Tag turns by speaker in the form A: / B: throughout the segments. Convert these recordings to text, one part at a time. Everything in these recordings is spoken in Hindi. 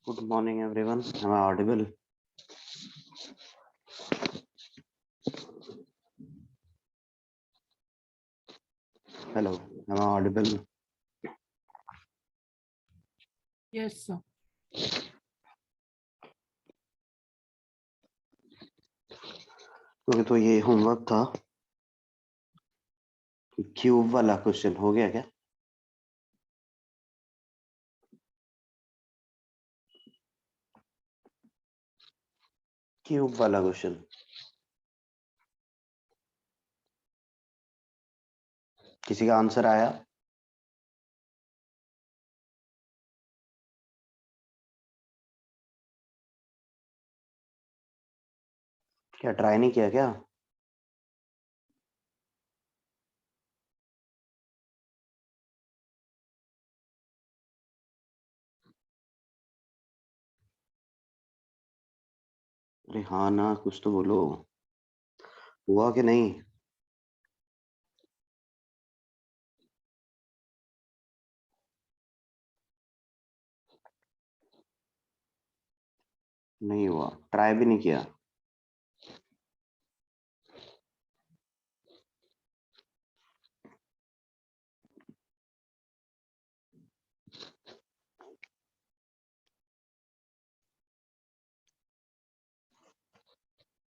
A: Good morning, everyone. Am I audible? Hello. Am I audible?
B: Yes, sir.
A: तो ये होमवर्क था। क्यूब वाला क्वेश्चन हो गया क्या? क्यूब वाला क्वेश्चन किसी का आंसर आया? क्या ट्राई नहीं किया क्या? अरे हाँ ना, कुछ तो बोलो। हुआ कि नहीं? नहीं हुआ, ट्राई भी नहीं किया।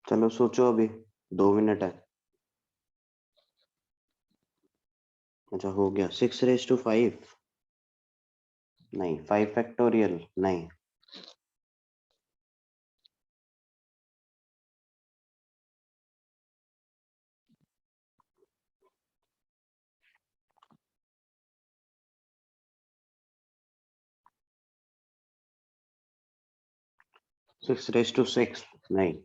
A: चलो सोचो, अभी 2 मिनट है। अच्छा, हो गया। 6 raised to 5? नहीं। 5 factorial? नहीं। Six raise to six? नहीं।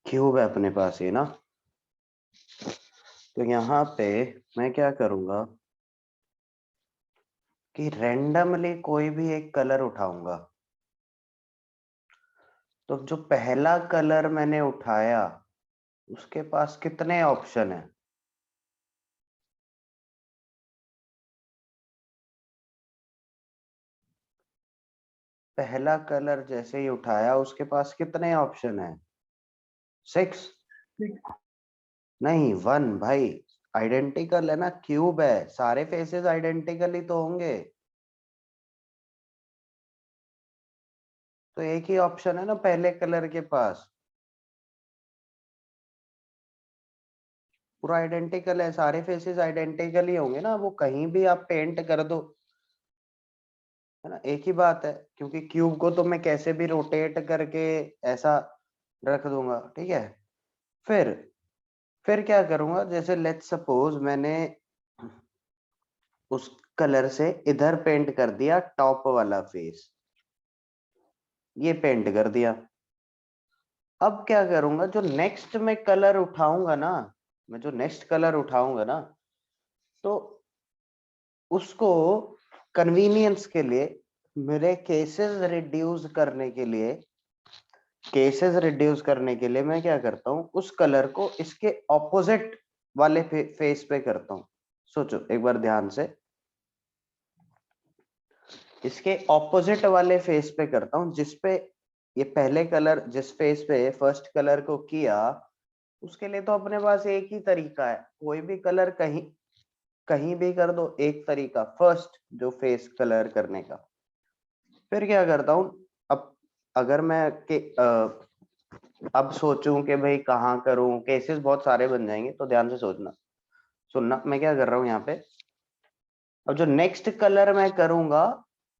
A: क्यूब है अपने पास ये ना। तो यहाँ पे मैं क्या करूंगा कि रैंडमली कोई भी एक कलर उठाऊंगा। तो जो पहला कलर मैंने उठाया उसके पास कितने ऑप्शन है? पहला कलर जैसे ही उठाया उसके पास कितने ऑप्शन है? 6? नहीं, 1 भाई। आइडेंटिकल है ना, क्यूब है, सारे फेसेस आइडेंटिकल ही तो होंगे। तो एक ही ऑप्शन है ना पहले कलर के पास। पूरा आइडेंटिकल है, सारे फेसेस आइडेंटिकल ही होंगे ना, वो कहीं भी आप पेंट कर दो, है ना, एक ही बात है। क्योंकि क्यूब को तो मैं कैसे भी रोटेट करके ऐसा रख दूंगा, ठीक है। फिर फिर क्या करूंगा, जैसे लेट्स सपोज मैंने उस कलर से इधर पेंट कर दिया टॉप वाला फेस, ये पेंट कर दिया। अब क्या करूंगा, जो नेक्स्ट में कलर उठाऊंगा ना, मैं जो नेक्स्ट कलर उठाऊंगा ना, तो उसको कन्वीनियंस के लिए, मेरे केसेस रिड्यूस करने के लिए मैं क्या करता हूँ, उस कलर को इसके ऑपोजिट वाले फेस पे करता हूँ। सोचो एक बार ध्यान से, इसके ऑपोजिट वाले फेस पे करता हूँ, जिसपे ये पहले कलर, जिस फेस पे फर्स्ट कलर को किया, उसके लिए तो अपने पास एक ही तरीका है, कोई भी कलर कहीं कहीं भी कर दो, एक तरीका फर्स्ट जो फेस कलर करने का। फिर क्या करता हूँ, अब अगर मैं अब सोचूं कि भाई कहाँ करूं, केसेस बहुत सारे बन जाएंगे, तो ध्यान से सुनना मैं क्या कर रहा हूँ यहाँ पे। अब जो नेक्स्ट कलर मैं करूंगा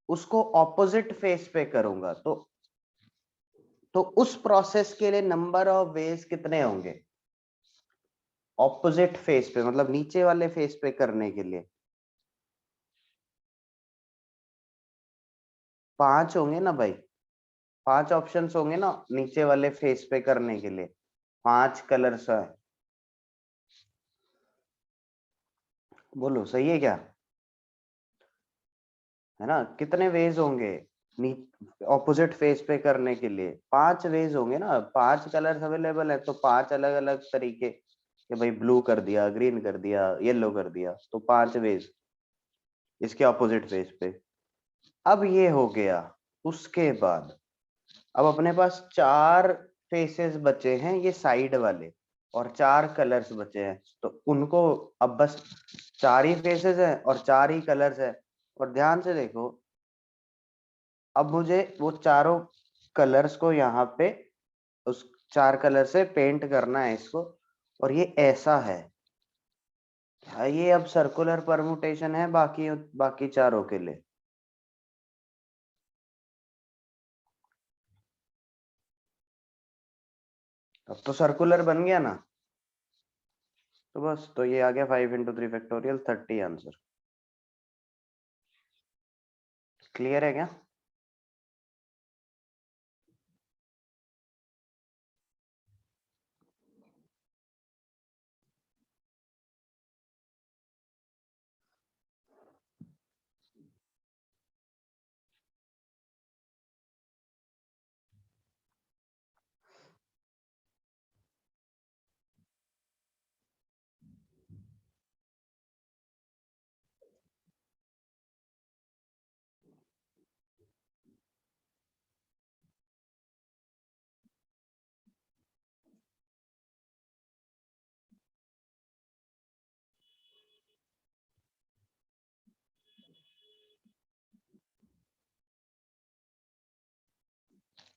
A: उसको ऑपोजिट फेस पे करूंगा, तो उस प्रोसेस के लिए नंबर ऑफ वेज कितने होंगे? ऑपोजिट फेस पे मतलब नीचे वाले फेस पे करने के लिए 5 होंगे ना भाई। 5 ऑप्शंस होंगे ना नीचे वाले फेस पे करने के लिए, 5 कलर्स है। बोलो सही है क्या? है ना, कितने वेज होंगे ऑपोजिट फेस पे करने के लिए? 5 वेज होंगे ना, 5 कलर्स अवेलेबल है, तो 5 अलग अलग तरीके कि भाई ब्लू कर दिया, ग्रीन कर दिया, येलो कर दिया, तो 5 वेज इसके ऑपोजिट फेस पे। अब ये हो गया। उसके बाद अब अपने पास 4 फेसेस बचे हैं ये साइड वाले, और 4 कलर्स बचे हैं, तो उनको अब बस 4 ही फेसेस हैं और 4 ही कलर्स हैं। और ध्यान से देखो, अब मुझे वो चारों कलर्स को यहाँ पे उस 4 कलर से पेंट करना है इसको, और ये ऐसा है। क्या ये अब सर्कुलर परमुटेशन है बाकी बाकी चारों के लिए? अब तो सर्कुलर बन गया ना। तो बस, तो ये आ गया 5 × 3 फैक्टोरियल 30 आंसर। क्लियर है क्या?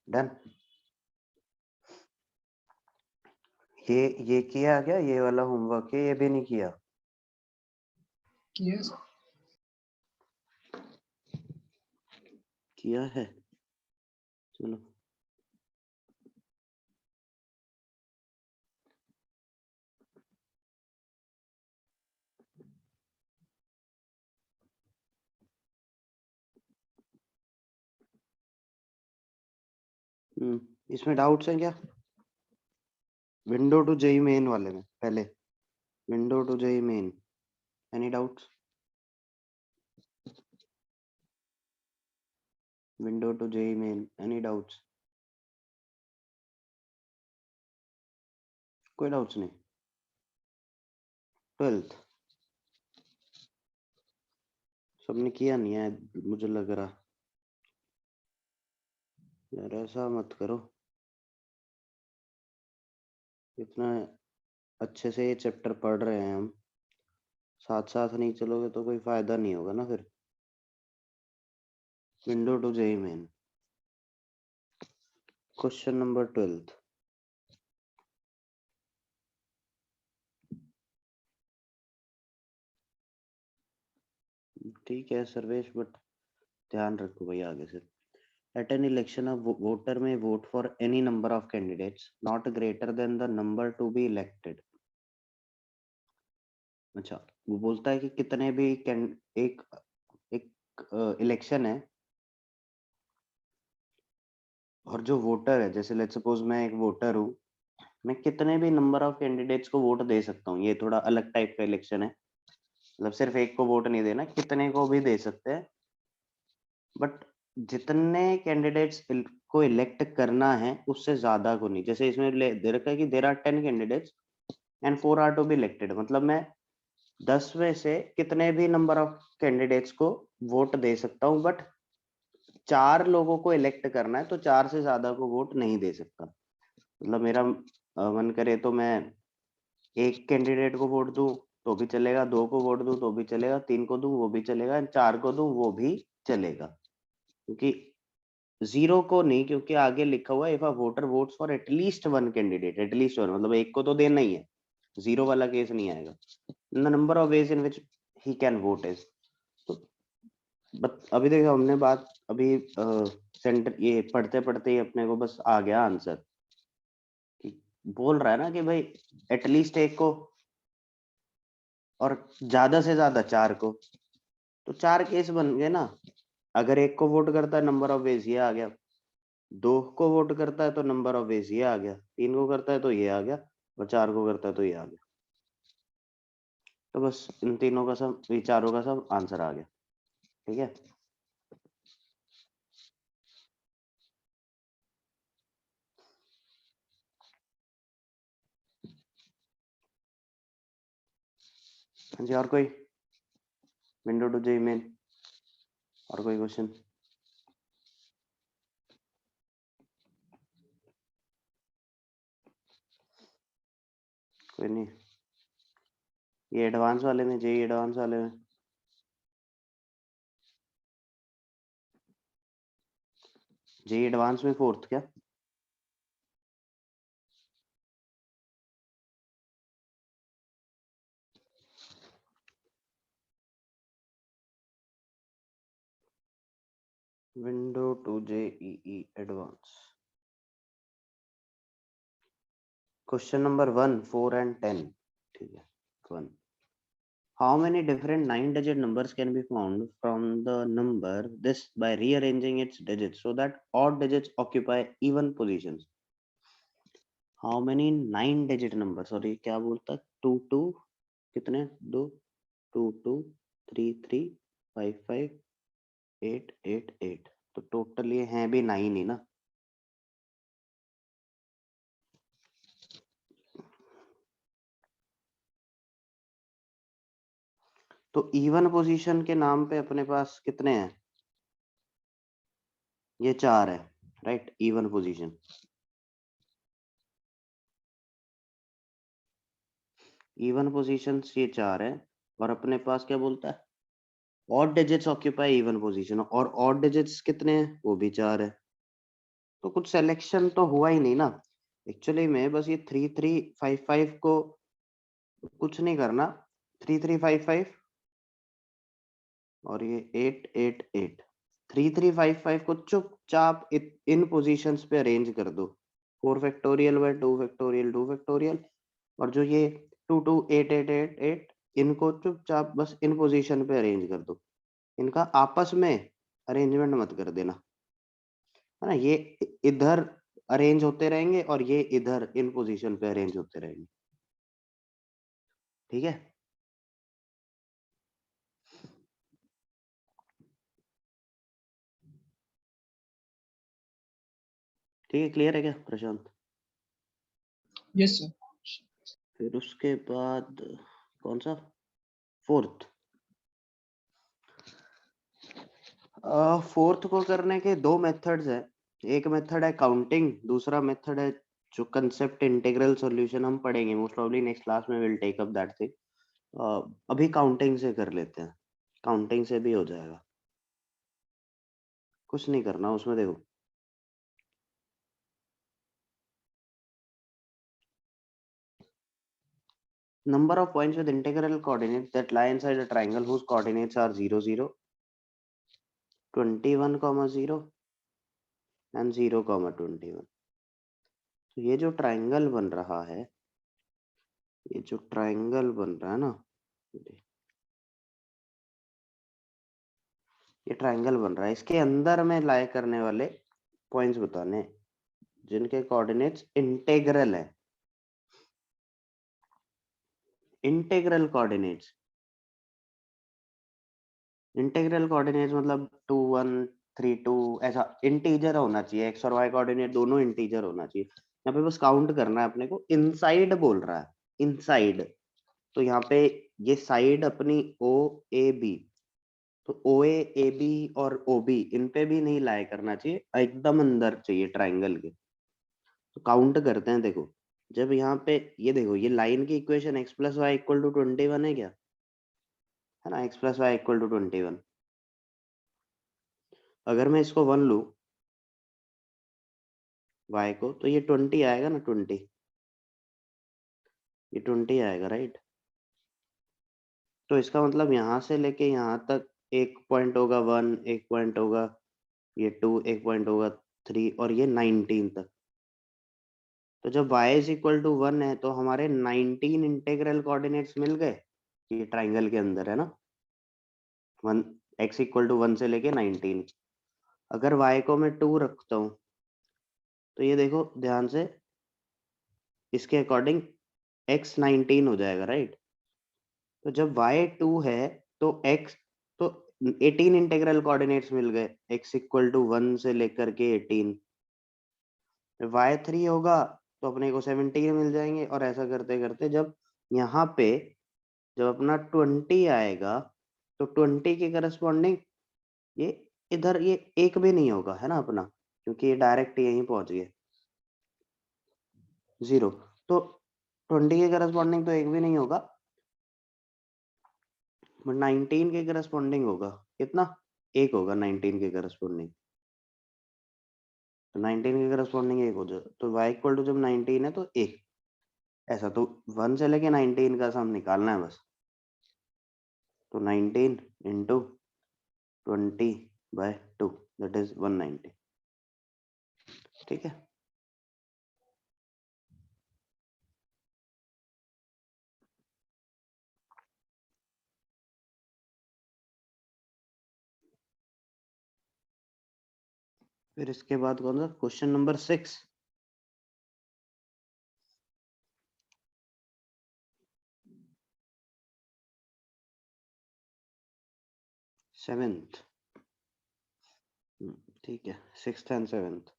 A: डन। ये किया क्या? ये वाला होमवर्क है, ये भी नहीं किया?
B: किया सर।
A: किया है, चलो। इसमें डाउट्स हैं क्या? विंडो टू जेई मेन वाले में पहले, window to JEE Main, any doubts? Window to JEE Main, any doubts? कोई डाउट्स नहीं? 12th सबने किया नहीं है मुझे लग रहा। यार ऐसा मत करो, इतना अच्छे से ये चैप्टर पढ़ रहे हैं हम, साथ साथ नहीं चलोगे तो कोई फायदा नहीं होगा ना फिर। Window to JEE Main, question number 12th। ठीक है सर्वेश, बट ध्यान रखो भाई आगे से। At an election, a voter may vote for any number of candidates not greater than the number to be elected. अच्छा, वो बोलता है कि कितने भी एक एक इलेक्शन है, और जो वोटर है, जैसे लेट्स सपोज मैं एक वोटर हूँ, मैं कितने भी नंबर ऑफ कैंडिडेट्स को वोट दे सकता हूँ। ये थोड़ा अलग टाइप का इलेक्शन है, मतलब सिर्फ एक को वोट नहीं देना, कितने को भी दे सकते हैं, बट जितने कैंडिडेट्स को इलेक्ट करना है उससे ज्यादा को नहीं। जैसे इसमें दे रखा है कि there are 10 candidates and 4 are to be elected, मतलब मैं 10 में से कितने भी नंबर ऑफ कैंडिडेट्स को वोट दे सकता हूँ, बट 4 लोगों को इलेक्ट करना है तो 4 से ज्यादा को वोट नहीं दे सकता। मतलब मेरा मन करे तो मैं एक कैंडिडेट को वोट दूं तो भी चलेगा, 2 को वोट दूं तो भी चलेगा, 3 को दूं वो भी चलेगा, 4 को दूं वो भी चलेगा। क्योंकि 0 को नहीं, क्योंकि आगे लिखा हुआ है if a voter votes for at least one candidate, at least one मतलब एक को तो देना ही है, 0 वाला केस नहीं आएगा। The number of ways in which he can vote is, तो अभी देखो हमने बात अभी सेंटर ये पढ़ते पढ़ते ही अपने को बस आ गया आंसर कि बोल रहा है ना कि भाई एटलीस्ट एक को और ज्यादा से ज्यादा 4 को, तो 4 केस बन गए ना। अगर एक को वोट करता है नंबर ऑफ वेज ये आ गया, 2 को वोट करता है तो नंबर ऑफ वेज ये आ गया, 3 को करता है तो ये आ गया, और 4 को करता है तो ये आ गया। तो बस इन तीनों का सब, चारों का सब आंसर आ गया। ठीक है, हाँ जी, और कोई विंडो टू जे मेन, और कोई क्वेश्चन? कोई नहीं, ये एडवांस वाले में, जे एडवांस वाले में जे एडवांस में फोर्थ क्या? Window to JEE advance, question number 1, 4 and 10। ठीक है, 1, how many different 9-digit numbers can be found from the number this by rearranging its digits so that odd digits occupy even positions? How many 9-digit numbers, और ये क्या बोलता है? 2 2 कितने? 2 2 2 3 3 5 5 8 8 8, तो टोटल ये हैं भी 9 ही ना। तो इवन पोजीशन के नाम पे अपने पास कितने हैं? ये 4 है, right? Even position, even positions ये 4 है, और अपने पास क्या बोलता है? Odd digits occupy even position, और ऑड डिजिट्स कितने हैं? वो भी 4 है। तो कुछ सिलेक्शन तो हुआ ही नहीं ना एक्चुअली में। बस ये 3 3 5 5 को कुछ नहीं करना, 3 3 5 5 और ये 8 8 8, 3 3 5 5 को चुपचाप इन पोजीशंस पे अरेंज कर दो, 4 फैक्टोरियल बाय 2 फैक्टोरियल 2 फैक्टोरियल, और जो ये 2 2 8 8 8 8, इनको चुपचाप बस इन पोजीशन पे अरेंज कर दो। इनका आपस में अरेंजमेंट मत कर देना, है ना? ये इधर अरेंज होते रहेंगे और ये इधर इन पोजीशन पे अरेंज होते रहेंगे। ठीक है, ठीक है, क्लियर है क्या प्रशांत?
B: Yes, sir.
A: फिर उसके बाद कौन सा? फोर्थ। फोर्थ को करने के दो मेथड्स है। एक मेथड है काउंटिंग, दूसरा मेथड है जो कंसेप्ट इंटीग्रल सॉल्यूशन हम पढ़ेंगे मोस्ट प्रोबब्ली नेक्स्ट क्लास में, will take up that thing. अभी काउंटिंग से कर लेते हैं, काउंटिंग से भी हो जाएगा, कुछ नहीं करना उसमें। देखो, number of points with integral coordinates that lie inside a triangle whose coordinates are 0 0 21 0 and 0 21। तो ये जो ट्राइंगल बन रहा है, ये जो ट्राइंगल बन रहा है ना, ये ट्राइंगल बन रहा है, इसके अंदर में लाए करने वाले पॉइंट्स बताने हैं, जिनके कोऑर्डिनेट्स इंटीग्रल है। इंटीग्रल कोऑर्डिनेट्स, इंटीग्रल कोऑर्डिनेट्स मतलब 2 1 3 2, ऐसा इंटीजर होना चाहिए। एक्स और वाई कोऑर्डिनेट दोनों इंटीजर होना चाहिए। यहाँ पे बस काउंट करना है अपने को। इनसाइड बोल रहा है, इनसाइड, तो यहाँ पे ये साइड अपनी ओ ए बी, तो ओ ए बी और ओ बी, इन पे भी नहीं लाया करना चाहिए, एकदम अंदर चाहिए ट्राइंगल के। तो काउंट करते हैं। देखो, जब यहाँ पे ये देखो, ये लाइन की equation x plus y equal to 21 है क्या? है ना, x plus y equal to 21। अगर मैं इसको 1 लूं y को, तो ये 20 आएगा ना, 20, ये 20 आएगा, राइट? तो इसका मतलब यहाँ से लेके यहाँ तक एक पॉइंट होगा 1, एक पॉइंट होगा ये 2, एक पॉइंट होगा 3, और ये 19 तक। तो जब y इज इक्वल टू 1 है, तो हमारे 19 इंटीग्रल कोऑर्डिनेट्स मिल गए ये ट्राइंगल के अंदर, है ना? 1 x इक्वल टू 1 से लेके 19। अगर y को मैं 2 रखता हूँ, तो ये देखो ध्यान से, इसके अकॉर्डिंग x 19 हो जाएगा, राइट? तो जब y2 है तो x तो 18 इंटीग्रल कोऑर्डिनेट्स मिल गए, x इक्वल टू 1 से लेकर के 18। y3 होगा तो अपने को 17 मिल जाएंगे, और ऐसा करते करते जब यहाँ पे जब अपना 20 आएगा तो 20 के करस्पॉन्डिंग ये इधर ये एक भी नहीं होगा, है ना अपना, क्योंकि ये डायरेक्ट यहीं पहुंच गए 0। तो 20 के करस्पॉन्डिंग तो एक भी नहीं होगा, बट 19 के करस्पॉन्डिंग होगा। कितना? एक होगा 19 के करस्पॉन्डिंग। तो 19 के करस्पॉन्डिंग एक हो जाए तो y इक्वल टू जब 19 है तो एक, ऐसा तो 1 से लेके 19 का सम निकालना है बस। तो 19 इंटू 20/2 दैट इज 190। ठीक है। फिर इसके बाद कौन सा क्वेश्चन नंबर 6? 7th। ठीक है, 6th and 7th।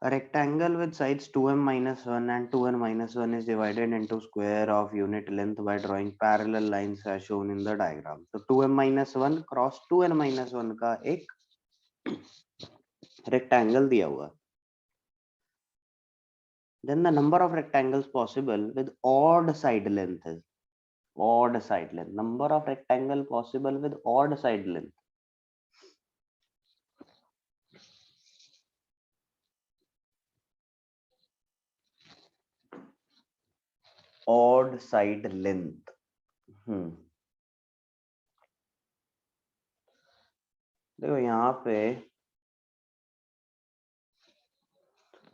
A: A rectangle with sides 2m minus 1 and 2n minus 1 is divided into square of unit length by drawing parallel lines as shown in the diagram. तो 2m minus 1 cross 2n minus 1 का एक rectangle दिया हुआ। Then the number of rectangles possible with odd side length is odd side length. Number of rectangle possible with odd side length. Odd side length. देखो यहाँ पे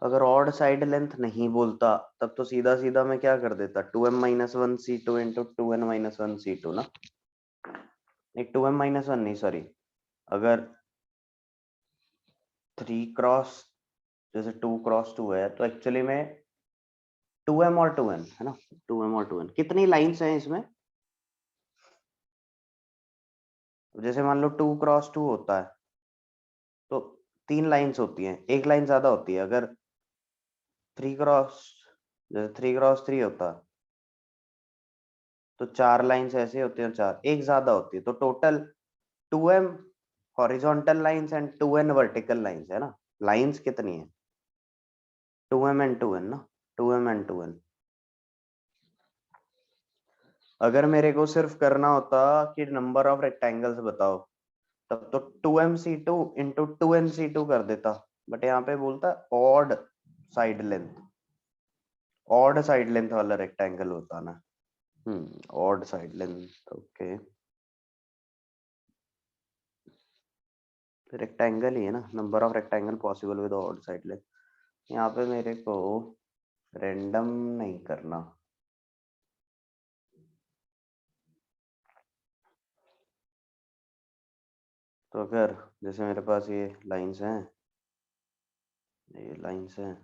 A: अगर ऑड साइड लेंथ नहीं बोलता तब तो सीधा सीधा मैं क्या कर देता, 2m minus 1 c2 into 2n minus 1 c2 ना। एक 2m minus 1 नहीं, सॉरी, अगर 3 क्रॉस जैसे 2 क्रॉस 2 है तो एक्चुअली में 2m और 2n है ना, 2m और 2n। कितनी लाइंस हैं इसमें? जैसे मान लो 2 क्रॉस 2 होता है तो 3 लाइंस होती हैं, एक लाइन ज्यादा होती है। अगर 3 क्रॉस जैसे 3 क्रॉस 3 होता तो 4 लाइंस ऐसे होती हैं, 4 एक ज्यादा होती है, तो total 2m horizontal lines and 2n vertical lines है ना। लाइंस कितनी है? 2m एंड 2n ना, 2m एंड 2n। अगर मेरे को सिर्फ करना होता कि नंबर ऑफ रेक्टेंगल्स बताओ तब तो 2mc2 इंटू 2nc2 कर देता, बट यहाँ पे बोलता odd side length. Odd side length वाला रेक्टेंगल होता ना। Odd side length, okay. Rectangle ही है ना, number of rectangle possible with odd side length. यहाँ पे मेरे को रैंडम नहीं करना। तो अगर जैसे मेरे पास ये लाइंस हैं, ये लाइंस हैं,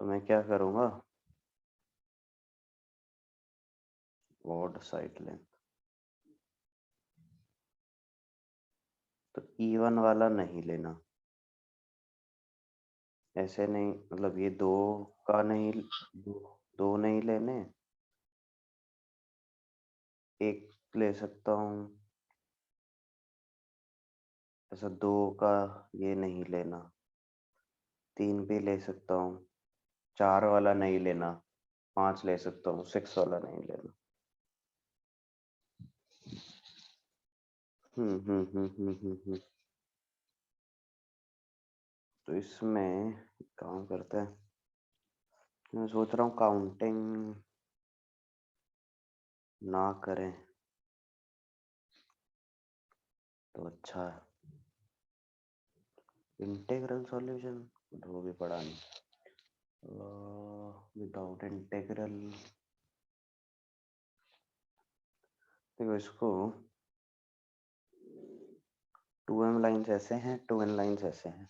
A: तो मैं क्या करूँगा, ऑड साइड लेंथ। तो इवन वाला नहीं लेना, ऐसे नहीं, मतलब ये दो का नहीं, दो नहीं लेने, एक ले सकता हूँ। ऐसा दो का ये नहीं लेना, 3 भी ले सकता हूँ। 4 वाला नहीं लेना, 5 ले सकता हूँ, 6 वाला नहीं लेना। तो इसमें काम करते हैं, मैं सोच रहा हूँ काउंटिंग ना करें तो अच्छा है। इंटीग्रल सॉल्यूशन वो भी पढ़ा नहीं, विदाउट इंटीग्रल। देखो इसको 2m लाइंस ऐसे हैं, 2n लाइंस ऐसे हैं।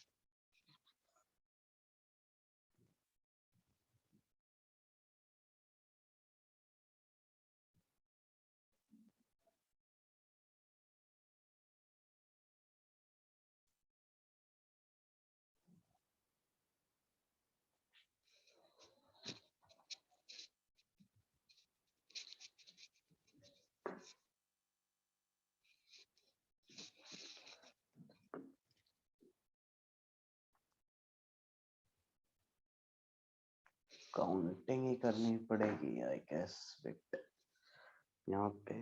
A: काउंटिंग ही करनी पड़ेगी आई गेस बिट यहाँ पे।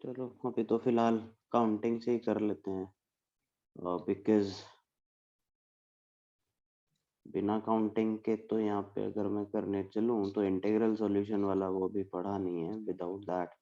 A: चलो अभी तो फिलहाल काउंटिंग से ही कर लेते हैं, बिकॉज बिना काउंटिंग के तो यहाँ पे अगर मैं करने चलूँ तो इंटीग्रल सॉल्यूशन वाला वो भी पढ़ा नहीं है विदाउट दैट।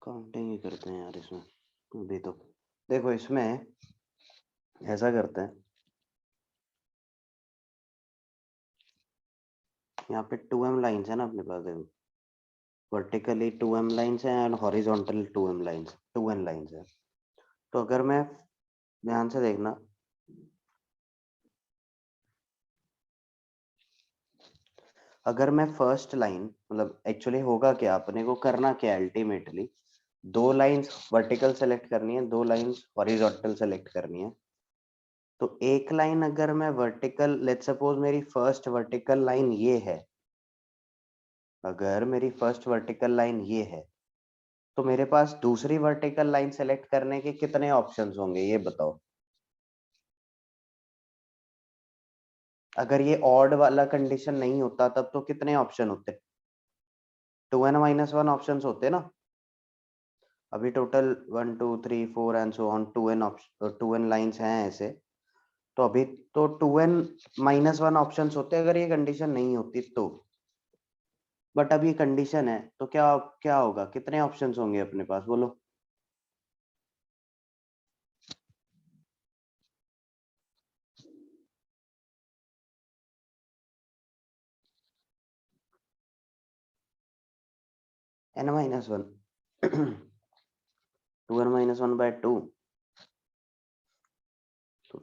A: काउंटिंग ही करते हैं यार इसमें अभी तो। देखो इसमें ऐसा करते हैं, यहाँ पे 2m लाइन्स है ना अपने पास। देखो वर्टिकली 2m लाइन्स है and horizontal 2m lines 2n lines है। तो अगर मैं ध्यान से देखना, अगर मैं फर्स्ट लाइन मतलब एक्चुअली होगा क्या, अपने को करना क्या अल्टीमेटली, दो लाइंस वर्टिकल सेलेक्ट करनी है, दो लाइंस हॉरिजॉन्टल सेलेक्ट करनी है। तो एक लाइन अगर मैं वर्टिकल, लेट्स सपोज मेरी फर्स्ट वर्टिकल लाइन ये है, अगर मेरी फर्स्ट वर्टिकल लाइन ये है तो मेरे पास दूसरी वर्टिकल लाइन सेलेक्ट करने के कितने ऑप्शंस होंगे ये बताओ। अगर ये ऑड वाला कंडीशन नहीं होता तब तो कितने ऑप्शन होते, 2n-1 ऑप्शंस होते ना। अभी total 1 2 3 4 and so on 2n lines हैं ऐसे। तो अभी तो 2n-1 ऑप्शंस होते अगर ये कंडीशन नहीं होती तो। बट अब ये कंडीशन है तो क्या क्या होगा, कितने ऑप्शंस होंगे अपने पास बोलो। n-1 2n-1/2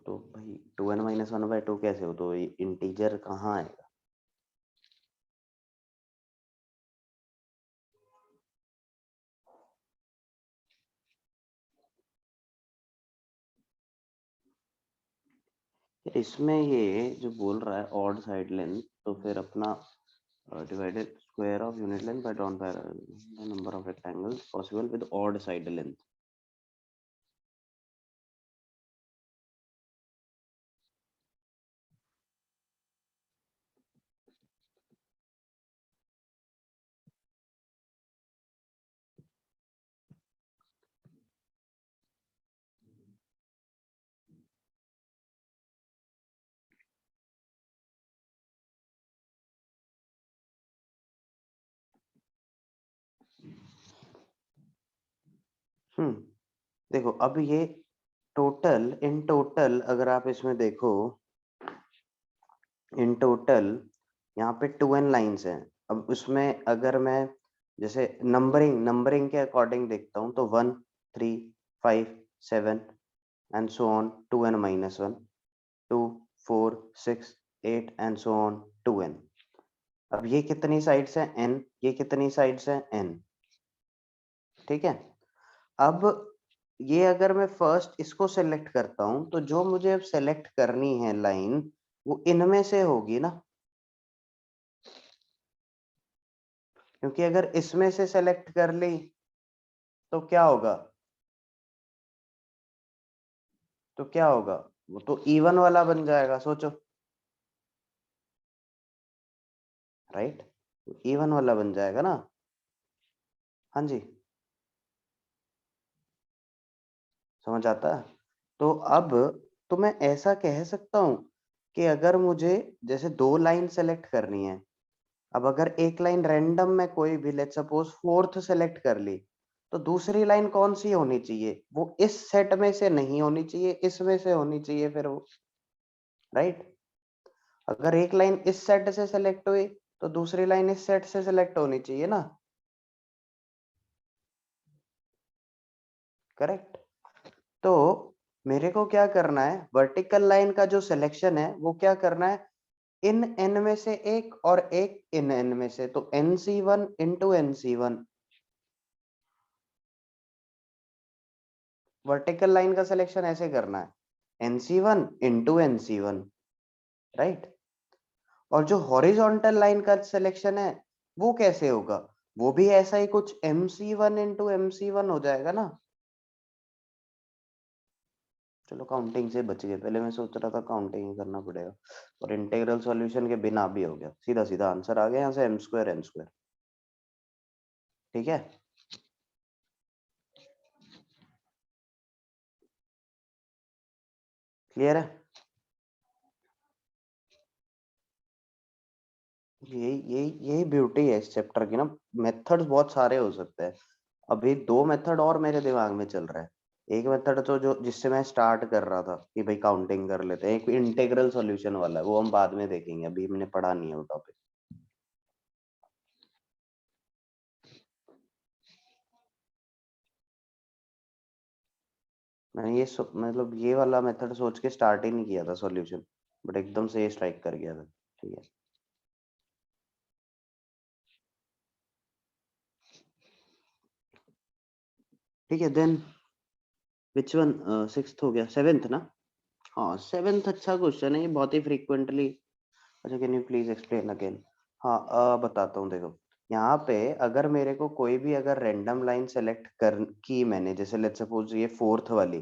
A: तो भाई 2n-1/2 कैसे हो, तो इंटीजर कहाँ आएगा। फिर इसमें ये जो बोल रहा है ऑड साइड लेंथ, तो फिर अपना divided square of unit length by drawn parallel the number of rectangles possible with odd side length। देखो अब ये टोटल, इन टोटल अगर आप इसमें देखो, इन टोटल यहाँ पे 2n लाइंस हैं। अब उसमें अगर मैं जैसे नंबरिंग के अकॉर्डिंग देखता हूँ तो 1 3 5 7 and so on 2n-1 2 4 6 8 and so on 2n। अब ये कितनी साइड्स हैं n, ये कितनी साइड्स हैं n, ठीक है। अब ये अगर मैं फर्स्ट इसको सेलेक्ट करता हूं तो जो मुझे अब सेलेक्ट करनी है लाइन वो इनमें से होगी ना। क्योंकि अगर इसमें से सेलेक्ट कर ली तो क्या होगा, वो तो इवन वाला बन जाएगा, सोचो, राइट, इवन वाला बन जाएगा ना। हाँ जी, समझ आता है। तो अब तो मैं ऐसा कह सकता हूं कि अगर मुझे जैसे दो लाइन सेलेक्ट करनी है, अब अगर एक लाइन रैंडम में कोई भी लेट्स सपोज फोर्थ सेलेक्ट कर ली, तो दूसरी लाइन कौन सी होनी चाहिए, वो इस सेट में से नहीं होनी चाहिए, इसमें से होनी चाहिए फिर वो, राइट। अगर एक लाइन इस सेट से सेलेक्ट हुई तो दूसरी लाइन इस सेट से सेलेक्ट होनी चाहिए ना, करेक्ट। तो मेरे को क्या करना है, वर्टिकल लाइन का जो सिलेक्शन है वो क्या करना है, इन एन में से एक और एक इन एन में से, तो NC1 into NC1, vertical line का सिलेक्शन ऐसे करना है, NC1 इंटू NC1, राइट। और जो हॉरिजॉन्टल लाइन का सिलेक्शन है वो कैसे होगा, वो भी ऐसा ही कुछ MC1 इंटू MC1 हो जाएगा ना। चलो काउंटिंग से बच गए, पहले मैं सोच रहा था काउंटिंग ही करना पड़ेगा, और इंटीग्रल सॉल्यूशन के बिना भी हो गया, सीधा सीधा आंसर आ गया यहाँ से m² n², ठीक है। क्लियर है, यही ब्यूटी है इस चैप्टर की ना, मेथड्स बहुत सारे हो सकते हैं। अभी दो मेथड और मेरे दिमाग में चल रहा है, एक मेथड तो जो जिससे मैं स्टार्ट कर रहा था कि भाई काउंटिंग कर लेते हैं, एक इंटीग्रल सॉल्यूशन वाला है, वो हम बाद में देखेंगे, अभी मैंने पढ़ा नहीं है वो टॉपिक। मैंने मतलब ये वाला मेथड सोच के स्टार्ट ही नहीं किया था सॉल्यूशन, बट एकदम से ये स्ट्राइक कर गया था, ठीक है। ठीक है, देन विच वन, सिक्स्थ हो गया, सेवेंथ ना। हाँ सेवेंथ अच्छा क्वेश्चन है, ये बहुत ही फ्रीक्वेंटली, अच्छा can you please explain again. हाँ बताता हूँ, देखो यहाँ पे अगर मेरे को कोई भी अगर रैंडम लाइन सेलेक्ट कर की मैंने, जैसे लेट्स सपोज ये फोर्थ वाली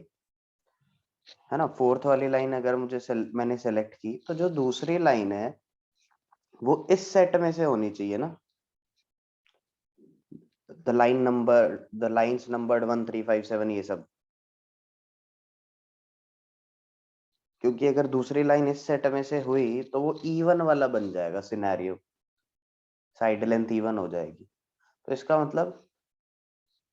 A: है ना, फोर्थ वाली लाइन अगर मैंने सेलेक्ट की, तो जो दूसरी लाइन है वो इस सेट में से होनी चाहिए ना, द लाइंस नंबर्ड 1 3 5 7 ये सब, क्योंकि अगर दूसरी लाइन इस सेट में से हुई तो वो इवन वाला बन जाएगा सिनेरियो, साइड लेंथ इवन हो जाएगी। तो इसका मतलब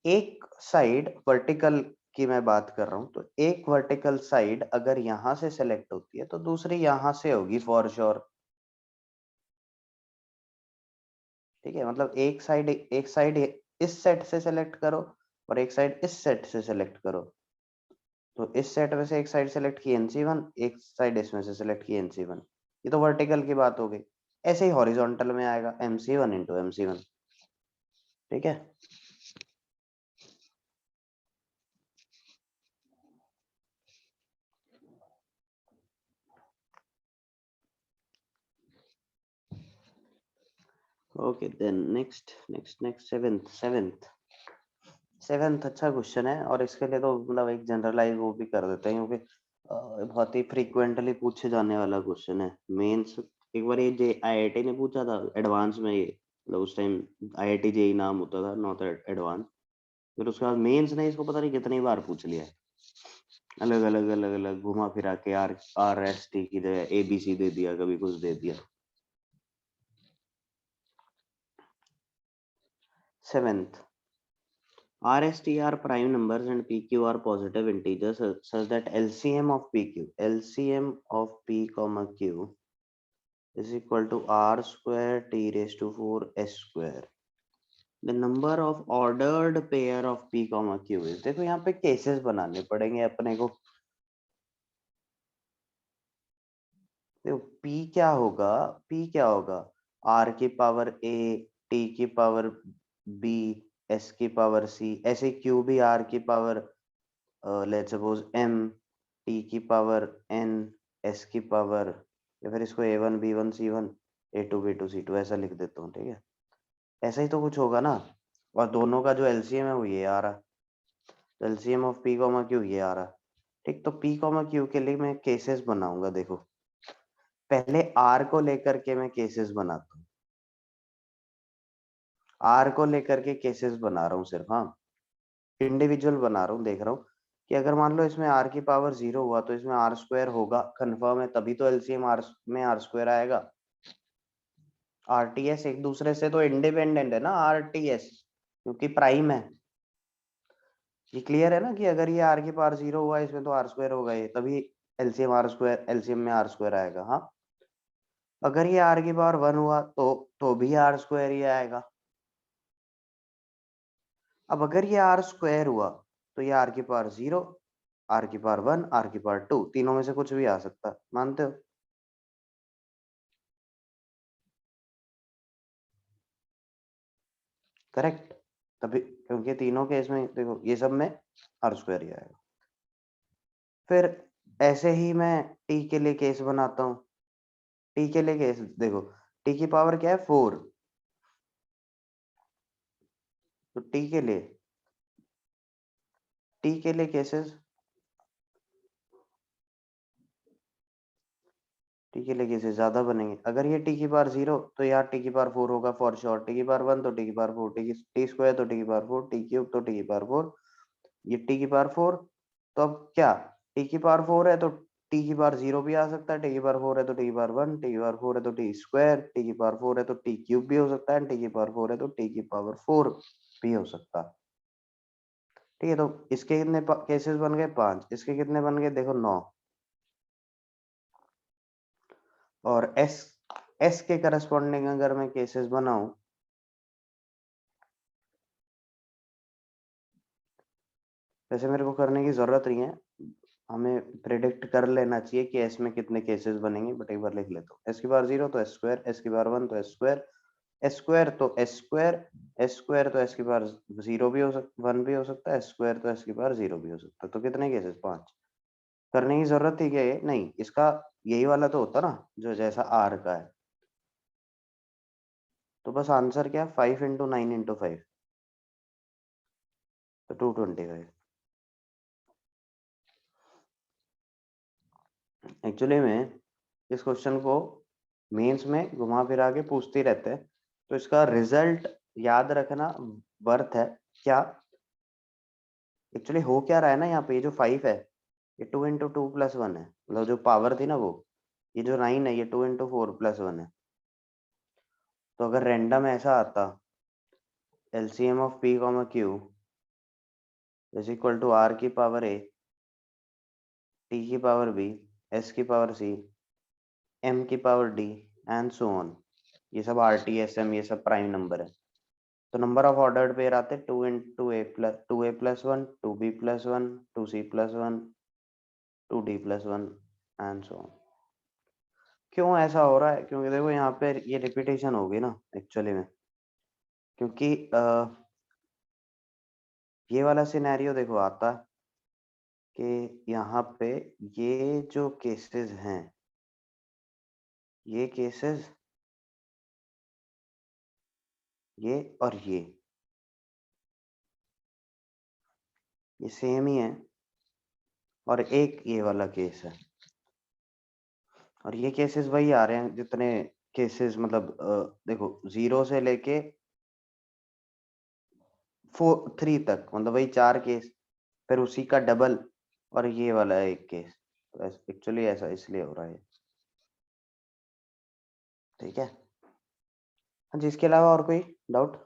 A: एक साइड वर्टिकल की मैं बात कर रहा हूँ, तो एक वर्टिकल साइड अगर यहाँ से सेलेक्ट होती है तो दूसरी यहाँ से होगी फॉर श्योर, ठीक है। मतलब एक साइड इस सेट से सेलेक्ट करो और एक साइड इस सेट से सेलेक्ट करो, तो इस सेट में से एक साइड सेलेक्ट की NC1, एक साइड इसमें से सेलेक्ट की NC1, ये तो वर्टिकल की बात हो गई। ऐसे ही हॉरिजॉन्टल में आएगा MC1 इंटू MC1, ठीक है। Okay then next next next seventh seventh seventh अच्छा क्वेश्चन है, और इसके लिए तो मतलब एक जनरलाइज वो भी कर देते हैं, क्योंकि बहुत ही फ्रीक्वेंटली पूछे जाने वाला क्वेश्चन है। मेंस एक बार ये जे IIT ने पूछा था एडवांस में, ये मतलब उस टाइम IIT JEE नाम होता था, नॉट एडवांस। फिर उसके बाद मेंस ने इसको पता नहीं कितनी बार पूछ लिया है, अलग अलग घुमा फिरा के, RST की जगह ABC दे दिया, कभी कुछ दे दिया। Seventh, RST are prime numbers and PQ are positive integers such that LCM of P comma Q is equal to R square T raised to 4 S square. The number of ordered pair of P comma Q is, देखो यहाँ पे केसेस बनाने पड़ेंगे अपने को। देखो P क्या होगा, R की पावर A, T की पावर B, S की पावर C, ऐसे Q भी R की power let's suppose M, T की पावर N, S की पावर, या फिर इसको A1 B1 C1 A2 B2 C2 ऐसा लिख देता हूँ, ठीक है। ऐसा ही तो कुछ होगा ना। और दोनों का जो एलसीएम है वो ये आ रहा, LCM of p comma Q ये आ रहा। ठीक, तो पी कॉमा क्यू के लिए मैं केसेस बनाऊंगा। देखो पहले आर को लेकर के मैं केसेस बनाता हूँ, आर को लेकर के केसेस बना रहा हूँ सिर्फ, हाँ इंडिविजुअल बना रहा हूँ। देख रहा हूँ कि अगर मान लो इसमें आर की पावर 0 हुआ तो इसमें आर स्क्वायर होगा, कंफर्म है, तभी तो एलसीएम आर में आर स्क्वायर आएगा। आरटीएस एक दूसरे से तो इंडिपेंडेंट है ना आरटीएस, क्योंकि प्राइम है। ये क्लियर है ना कि अगर ये आर की पावर 0 हुआ इसमें तो आर स्क्वायर होगा, ये तभी एलसीएम आर स्क्वायर, एलसीएम में आर स्क्वायर आएगा। हाँ, अगर ये आर की पावर 1 हुआ तो भी आर स्क्वायर ही आएगा। अब अगर ये आर स्क्वायर हुआ तो ये आर की पावर 0, आर की पावर 1, आर की पावर 2, तीनों में से कुछ भी आ सकता है, मानते हो? करेक्ट, तभी क्योंकि तीनों केस में देखो ये सब में आर स्क्वायर ही आएगा। फिर ऐसे ही मैं टी के लिए केस बनाता हूँ। टी के लिए केस देखो, टी की पावर क्या है 4, तो टी के लिए केसेस, टी के लिए केसेस ज्यादा बनेंगे। अगर ये टी की पावर 0 तो यार टी की पावर 4 होगा फॉर श्योर, टी की पावर 1 तो टी की पावर 4, टी स्क्वायर तो टी की पावर 4, टी क्यूब तो टी की पावर 4, ये टी की पावर 4। तो अब क्या, टी की पावर 4 है तो टी की पावर 0 भी आ सकता है, टी की पावर 4 है तो टी की पावर 1, टी की पावर 4 है तो टी स्क्वायर, टी की पावर 4 है तो टी क्यूब भी हो सकता है, टी की पावर 4 है तो टी की पावर 4 भी हो सकता है। ठीक है, तो इसके कितने केसेस बन गए 5, इसके कितने बन गए देखो 9। और एस, एस के करस्पॉन्डिंग अगर मैं केसेस बनाऊं, वैसे मेरे को करने की जरूरत नहीं है, हमें प्रिडिक्ट कर लेना चाहिए कि एस में कितने केसेस बनेंगे, बट एक बार लिख लेता हूँ। एस की पावर 0 तो एस स्क्वायर, एस की पावर 1 तो एस स्क्वायर, एस स्क्वायर तो एस स्क्वायर, एस स्क्वायर तो एस की पावर 0 भी हो सकता, 1 भी हो सकता है, एस स्क्वायर तो एस की पावर 0 भी हो सकता है। तो कितने केसेस 5, करने की जरूरत थी क्या ये? नहीं, इसका यही वाला तो होता ना जो जैसा आर का है। तो बस आंसर क्या, 5 इंटू 9 इंटू 5, तो 225। एक्चुअली में इस क्वेश्चन को मेंस में घुमा फिरा के पूछते रहते हैं, तो इसका रिजल्ट याद रखना वर्थ है क्या। एक्चुअली हो क्या रहा है ना, यहाँ पे ये जो 5 है ये 2 इंटू 2 प्लस 1 है, मतलब जो पावर थी ना वो, ये जो 9 है ये 2 इंटू 4 प्लस 1 है। तो अगर रैंडम ऐसा आता, LCM of p comma q is equal to r की पावर ए, टी की पावर बी, एस की पावर सी, एम की power d, and so on, ये सब आर टी एस एम ये सब प्राइम नंबर है। तो नंबर ऑफ ऑर्डर्ड पेयर आते 2 a plus 1, 2b plus 1, 2c plus 1, 2d plus 1, and so on. क्यों ऐसा हो रहा है? क्योंकि देखो यहाँ पे ये रिपीटेशन होगी ना एक्चुअली में, क्योंकि ये वाला सिनेरियो देखो आता कि यहाँ पे ये जो केसेस हैं, ये केसेस, ये और ये सेम ही है, और एक ये वाला केस है, और ये केसेस वही आ रहे हैं जितने केसेस, मतलब देखो 0 से लेके 3 तक, मतलब वही 4 केस, फिर उसी का डबल, और ये वाला एक केस। एक्चुअली ऐसा इसलिए हो रहा है, ठीक है। हाँ जी, इसके अलावा और कोई doubt?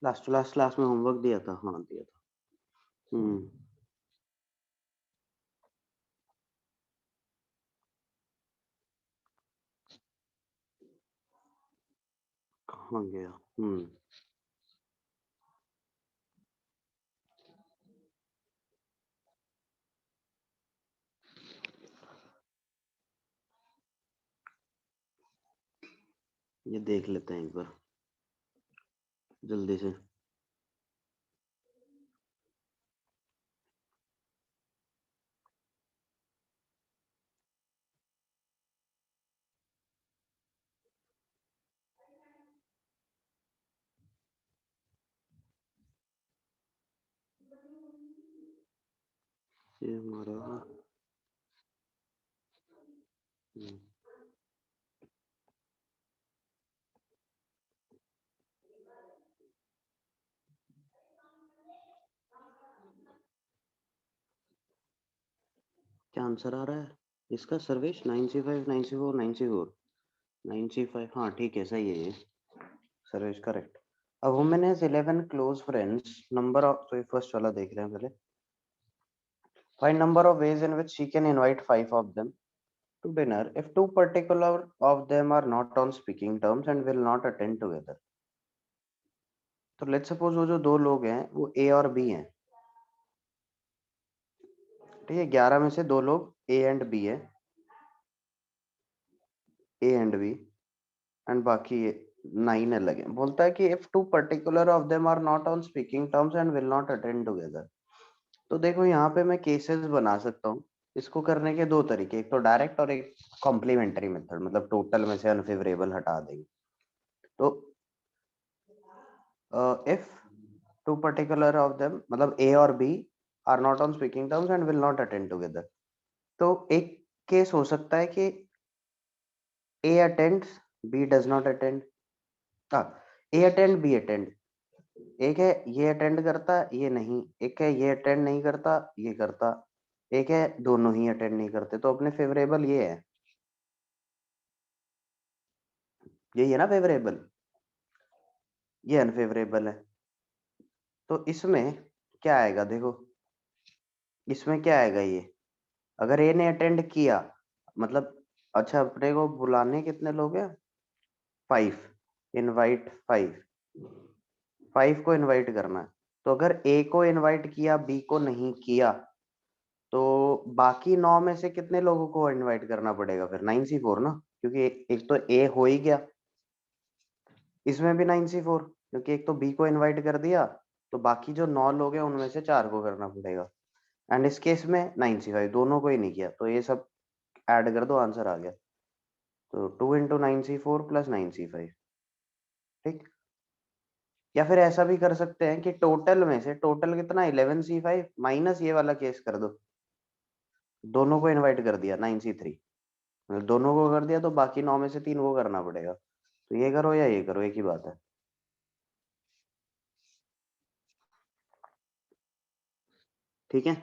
A: Last to last class में होमवर्क दिया था, हाँ दिया था। कहाँ गया? ये देख लेते हैं एक बार जल्दी से। ये हमारा क्या आंसर आ रहा है इसका? Sarvesh 9C5 9C4 9C4 9C5, हाँ ठीक है, सही है ये। Sarvesh correct. A woman has 11 close friends. Number of, तो ये फर्स्ट वाला देख रहे हैं पहले। Find number of ways in which she can invite 5 of them to dinner if 2 particular of them are not on speaking terms and will not attend together. तो लेट्स सपोज वो जो दो लोग हैं वो ए और बी हैं, ठीक है। 11 में से दो लोग ए एंड बी है, ए एंड बी, एंड बाकी 9 अलग है। बोलता है कि if 2 particular of them are not on speaking terms and will not attend together। तो देखो यहाँ पे मैं केसेस बना सकता हूँ। इसको करने के दो तरीके, एक तो डायरेक्ट और एक कॉम्प्लीमेंट्री मेथड, मतलब टोटल में से अनफेवरेबल हटा देंगे। तो इफ 2 particular of them, मतलब ए और B are not on speaking terms and will not attend together, तो एक केस हो सकता है कि A attends, B does not attend. A attend, B attend. एक है ये अटेंड करता, ये नहीं। एक है ये अटेंड नहीं करता, ये करता। एक है दोनों ही अटेंड नहीं करते। तो अपने फेवरेबल ये है, यही है ना फेवरेबल, ये अनफेवरेबल है। तो इसमें क्या आएगा देखो, इसमें क्या आएगा ये, अगर ए ने अटेंड किया, मतलब अच्छा अपने को बुलाने कितने लोग हैं? 5, इनवाइट 5 को इनवाइट करना है। तो अगर ए को इनवाइट किया, बी को नहीं किया, तो बाकी 9 में से कितने लोगों को इनवाइट करना पड़ेगा फिर? 9C4 ना, क्योंकि एक तो ए हो ही गया, इसमें भी 9C4, क्योंकि एक तो बी को इनवाइट कर दिया, तो बाकी जो 9 लोग हैं उनमें से 4 को करना पड़ेगा। एंड इस केस में 9C5 दोनों को ही नहीं किया, तो ये सब ऐड कर दो, आंसर आ गया। तो 2 इंटू 9C4 प्लस 9C5, ठीक। या फिर ऐसा भी कर सकते हैं कि टोटल में से, टोटल कितना 11C5 माइनस ये वाला केस कर दो, दोनों को इनवाइट कर दिया 9C3, मतलब दोनों को कर दिया, तो बाकी 9 में से 3 को करना पड़ेगा। तो ये करो या ये करो, एक ही बात है। ठीक है,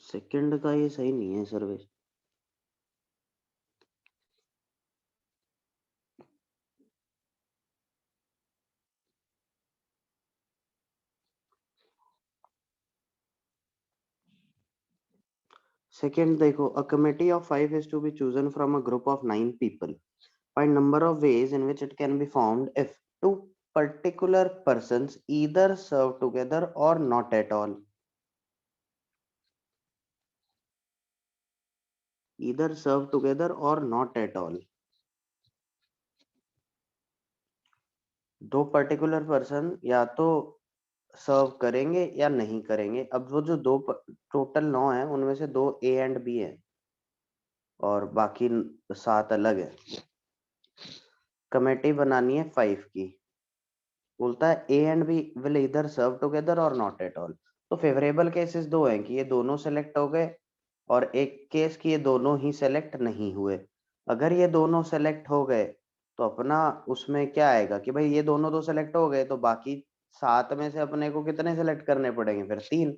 A: सेकंड का ये सही नहीं है सर्वे। सेकंड देखो, a committee of 5 is to be chosen from a group of 9 people. Find number of ways in which it can be formed if 2 particular persons either serve together or not at all. Either serve together or not at all. दो पर्टिकुलर पर्सन या तो सर्व करेंगे या नहीं करेंगे। अब वो जो दो टोटल 9 है उनमें से 2 ए एंड बी है और बाकी 7 अलग है। कमेटी बनानी है 5 की। बोलता है ए एंड बी विल इधर सर्व टुगेदर और नॉट एट ऑल। तो फेवरेबल केसेस दो हैं कि ये दोनों सेलेक्ट हो गए, और एक केस कि ये दोनों ही सेलेक्ट नहीं हुए। अगर ये दोनों सेलेक्ट हो गए तो अपना उसमें क्या आएगा कि भाई ये दोनों तो सेलेक्ट हो गए, तो बाकी 7 में से अपने को कितने सेलेक्ट करने पड़ेंगे फिर? 3।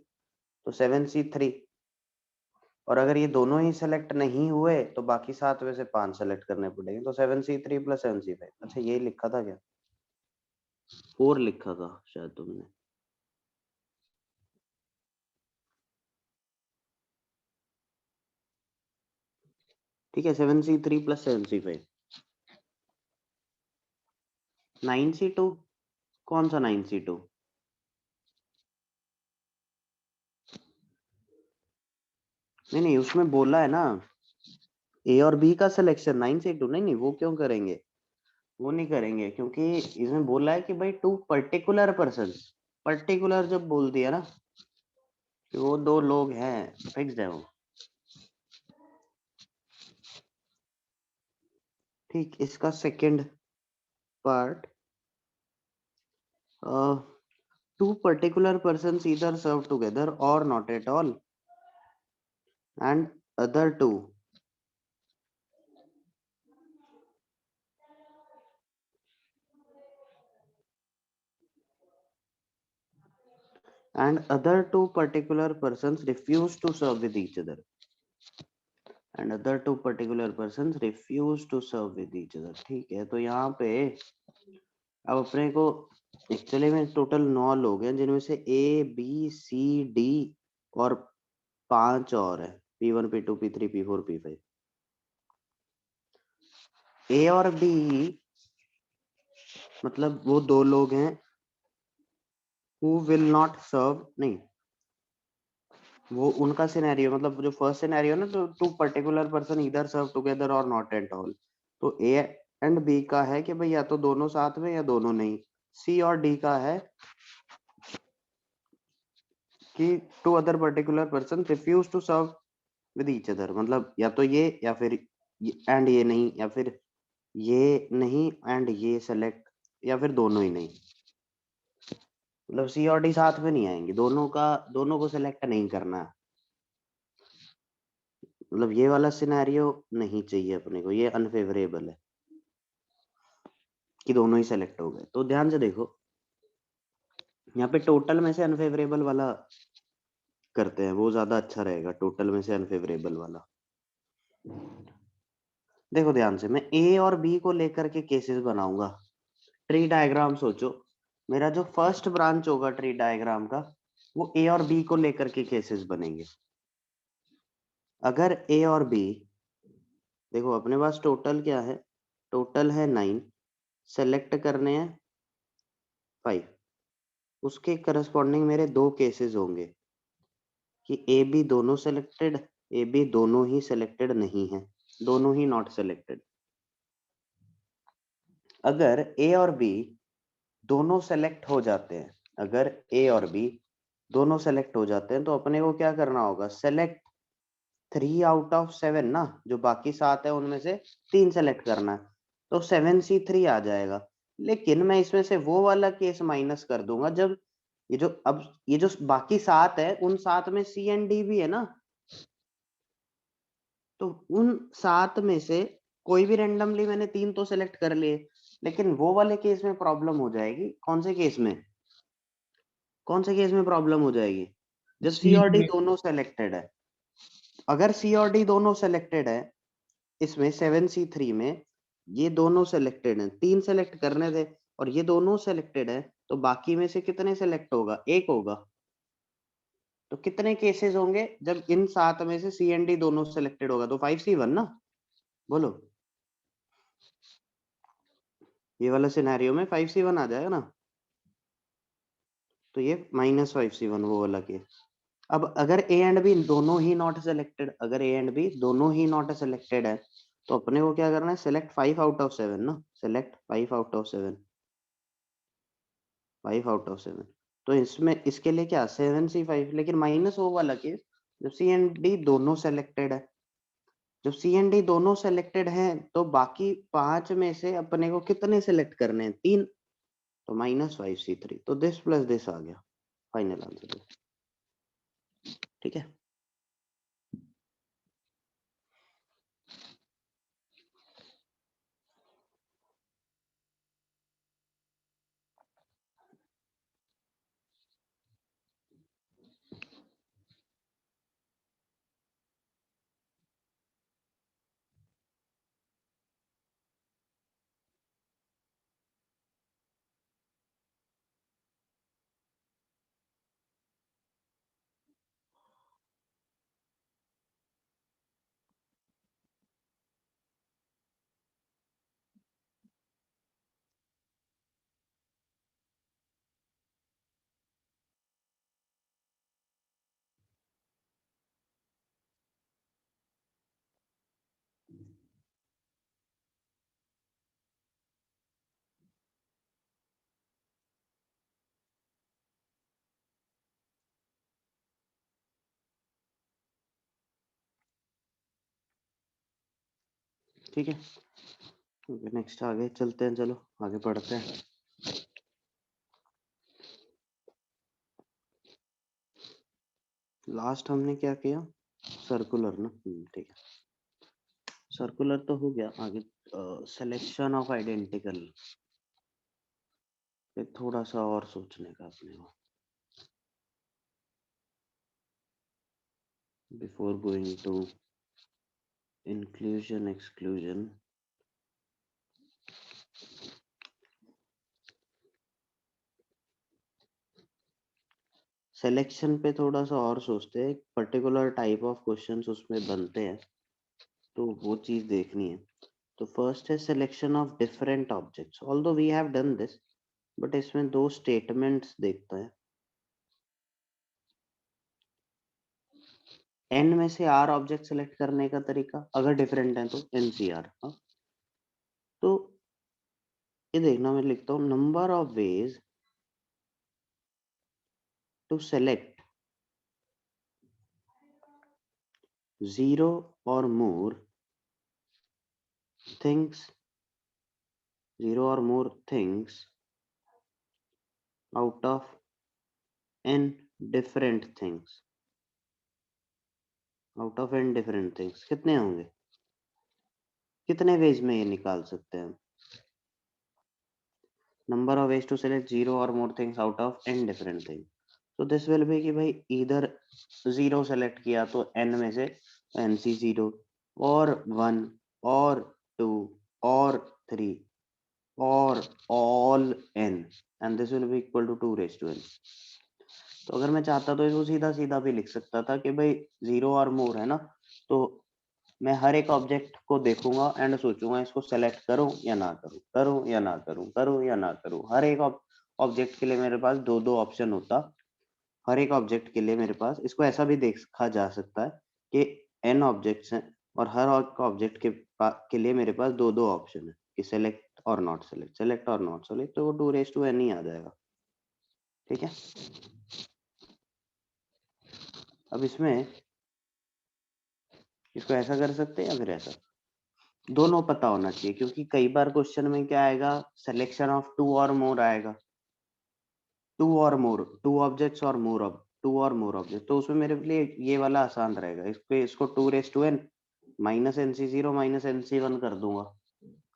A: तो 7C3। और अगर ये दोनों ही सेलेक्ट नहीं हुए तो बाकी 7 में से 5 सेलेक्ट करने पड़ेंगे। तो 7C3 + 7C5। अच्छा ये लिखा था क्या? 4 लिखा था शायद तुमने। ठीक है, 7C3 + 7C5। 9C2 कौन सा 9C2? नहीं उसमें बोला है ना ए और बी का सिलेक्शन 9C2। नहीं वो क्यों करेंगे? वो नहीं करेंगे क्योंकि इसमें बोला है कि भाई 2 पर्टिकुलर पर्सन। पर्टिकुलर जब बोल दिया ना कि वो 2 लोग हैं, फिक्स्ड है वो। ठीक, इसका second part, 2 particular persons either serve together or not at all, and other two particular persons refuse to serve with each other, and other 2 particular persons refuse to serve with each other। ठीक है, तो यहाँ पे अब अपने को एक्चुअली में टोटल 9 लोग हैं, जिनमें से ए बी सी डी और 5 और है, P1 P2 P3 P4 P5। ए और बी मतलब वो 2 लोग हैं who will not serve, नहीं वो उनका सिनेरियो, मतलब जो फर्स्ट सिनेरियो ना, तो 2 पर्टिकुलर पर्सन ईदर सर्व टुगेदर और नॉट एट ऑल। तो ए एंड बी का है कि भाई या तो दोनों साथ में या दोनों नहीं। सी और डी का है कि 2 other particular person refuse to serve with each other, मतलब या तो ये या फिर एंड ये नहीं, या फिर ये नहीं एंड ये सेलेक्ट, या फिर दोनों ही नहीं। मतलब सी और डी साथ में नहीं आएंगे, दोनों को सिलेक्ट नहीं करना है। मतलब ये वाला सिनेरियो नहीं चाहिए अपने को, ये अनफेवरेबल है कि दोनों ही सेलेक्ट हो गए। तो ध्यान से देखो, यहाँ पे टोटल में से अनफेवरेबल वाला करते हैं, वो ज्यादा अच्छा रहेगा, टोटल में से अनफेवरेबल वाला। देखो ध्यान से, मैं ए और बी को लेकर के केसेस बनाऊंगा। ट्री डायग्राम सोचो, मेरा जो फर्स्ट ब्रांच होगा ट्री डायग्राम का, वो ए और बी को लेकर के केसेस बनेंगे। अगर ए और बी, देखो अपने पास टोटल क्या है, टोटल है 9, सेलेक्ट करने हैं 5, उसके करस्पॉन्डिंग मेरे 2 केसेस होंगे कि ए बी दोनों सेलेक्टेड, ए बी दोनों ही सेलेक्टेड नहीं है, दोनों ही नॉट सेलेक्टेड। अगर ए और बी दोनों सेलेक्ट हो जाते हैं, अगर ए और बी दोनों सेलेक्ट हो जाते हैं, तो अपने को क्या करना होगा, सेलेक्ट 3 आउट ऑफ 7 ना, जो बाकी 7 है उनमें से 3 सेलेक्ट करना है, तो 7C3 आ जाएगा। लेकिन मैं इसमें से वो वाला केस माइनस कर दूंगा जब ये जो बाकी 7 है, उन 7 में सी एंड डी भी है ना, तो उन 7 में से कोई भी रेंडमली मैंने 3 तो सेलेक्ट कर लिए, लेकिन वो वाले केस में प्रॉब्लम हो जाएगी। कौन से केस में प्रॉब्लम हो जाएगी? जब सी
B: सी
A: और डी
B: में
A: दोनों सेलेक्टेड है। अगर सी और डी दोनों सेलेक्टेड है, इसमें 7C3 में ये दोनों सेलेक्टेड हैं, 3 सेलेक्ट करने थे, और ये दोनों सेलेक्टेड है, तो बाकी में से कितने सेलेक्ट होगा? 1 होगा। तो कितने केसेस होंगे जब इन 7 में से सी एंड डी दोनों सेलेक्टेड होगा? तो 5C1 ना, बोलो। ये वाला सिनेरियो में 5C1 आ जाएगा ना, तो ये -5C1 वो वाला केस। अब अगर ए एंड बी दोनों ही नॉट सेलेक्टेड, अगर ए एंड बी दोनों ही नॉट सेलेक्टेड है, तो अपने को क्या करना है, सेलेक्ट 5 आउट ऑफ 7 ना, select 5 out of 7, 5 out of 7। तो इसमें इसके लिए क्या, 7C5, लेकिन माइनस वो वाला केस जब सी एंड डी दोनों सेलेक्टेड है। जब सी एंड डी दोनों सेलेक्टेड हैं, तो बाकी 5 में से अपने को कितने सेलेक्ट करने हैं? 3। तो -5C3, तो दिस प्लस दिस आ गया फाइनल आंसर। ठीक है। ठीक है, ओके नेक्स्ट आगे चलते हैं, चलो आगे पढ़ते हैं। लास्ट हमने क्या किया, सर्कुलर ना, ठीक है, सर्कुलर तो हो गया। आगे सिलेक्शन ऑफ आइडेंटिकल पे थोड़ा सा और सोचने का अपने को, before going to inclusion exclusion. Selection पे थोड़ा सा और सोचते हैं, पर्टिकुलर टाइप ऑफ क्वेश्चंस उसमें बनते हैं, तो वो चीज देखनी है। तो फर्स्ट है selection of different objects, although we have done this, but इसमें दो स्टेटमेंट्स देखते हैं। एन में से आर ऑब्जेक्ट सेलेक्ट करने का तरीका, अगर डिफरेंट है तो एनसीआर। तो ये देखना, मैं लिखता हूँ number of ways to select 0 or more things, 0 or more things out of n different things, out of n different things कितने होंगे, कितने वेज में ये निकाल सकते हैं? Number of ways to select 0 or more things out of n different things, तो दिस विल बी कि भाई इधर 0 सेलेक्ट किया तो n में से nc 0 और 1 और 2 और 3 और all n and this will be equal to 2 raised to n। तो अगर मैं चाहता तो इसको सीधा सीधा भी लिख सकता था कि भाई 0 और मोर है ना, तो मैं हर एक ऑब्जेक्ट को देखूंगा एंड सोचूंगा इसको सेलेक्ट करूं या ना करूं, करूं या ना करूं, करूं या ना करूं। हर एक ऑब्जेक्ट के लिए मेरे पास दो दो ऑप्शन होता, हर एक ऑब्जेक्ट के लिए मेरे पास, इसको ऐसा भी देखा जा सकता है कि n ऑब्जेक्ट्स हैं और हर ऑब्जेक्ट के लिए मेरे पास दो दो ऑप्शन है कि सेलेक्ट और नॉट सेलेक्ट, सेलेक्ट और नॉट सेलेक्ट, तो वो 2 raised to n ही आ जाएगा। ठीक है, अब इसमें इसको ऐसा कर सकते हैं या फिर ऐसा, दोनों पता होना चाहिए, क्योंकि कई बार क्वेश्चन में क्या आएगा, सिलेक्शन ऑफ 2 और मोर आएगा, 2 और मोर, 2 ऑब्जेक्ट्स और मोर ऑब 2 और मोर ऑब्जेक्ट, तो उसमें मेरे लिए ये वाला आसान रहेगा, इसको 2 raised to n minus nc0 minus nc1 कर दूंगा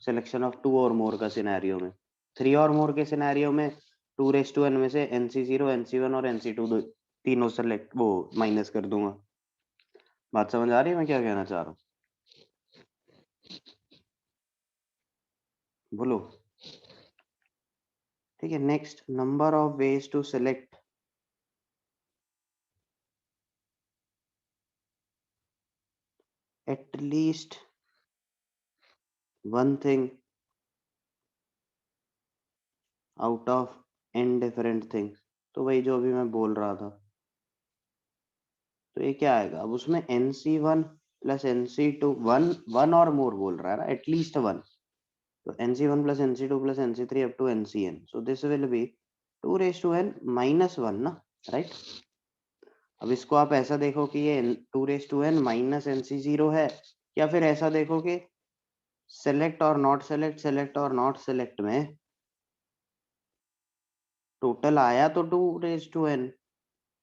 A: सिलेक्शन ऑफ 2 और मोर का सिनेरियो में। 3 और मोर के सिनेरियो में 2 raised to n में से nc0 nc1 और nc2 तीनों सेलेक्ट वो माइनस कर दूंगा। बात समझ आ रही है मैं क्या कहना चाह रहा हूँ? बोलो। ठीक है, next number of ways to select at least one thing out of n different things, तो वही जो अभी मैं बोल रहा था, तो ये क्या आएगा, अब उसमें nc1 plus nc2 one or मोर बोल रहा है ना, एटलीस्ट वन, तो nc1 plus nc2 plus nc3 up to ncn, so this will be 2 raised to n minus 1 ना, राइट। अब इसको आप ऐसा देखो कि ये 2 raised to n minus nc0 है, या फिर ऐसा देखो कि सेलेक्ट और नॉट सेलेक्ट, सेलेक्ट और नॉट सेलेक्ट में टोटल आया तो 2 raised to n,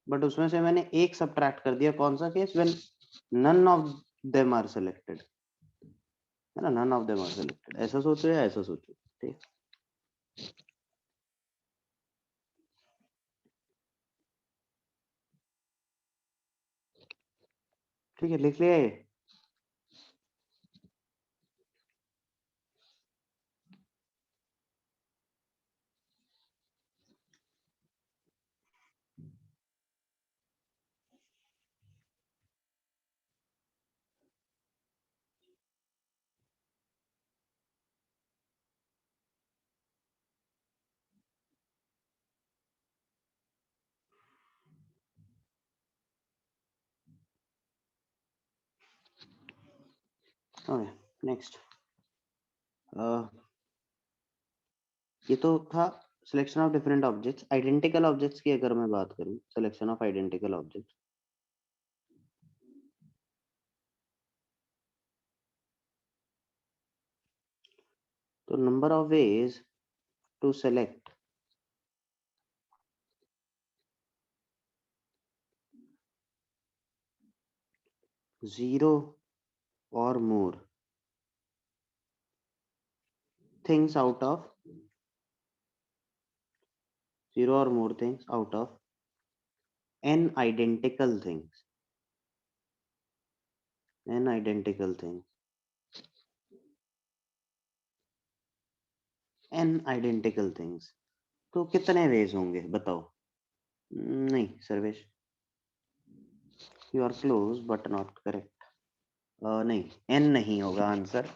A: बट उसमें से मैंने एक सब्ट्रैक्ट कर दिया, कौन सा case, when none of them are selected, है ना, none of them are selected, ऐसा सोचो या ऐसा सोचो। ठीक, ठीक है, लिख लिया ये। ओके नेक्स्ट, ये तो था selection of different objects. Identical objects की अगर मैं बात करूं, सिलेक्शन ऑफ आइडेंटिकल ऑब्जेक्ट्स, तो number of ways to select zero or more things out of zero or more things out of n identical things n identical things n identical things तो कितने वेज होंगे बताओ? नहीं Sarvesh, you are close but not correct. नहीं n नहीं होगा आंसर.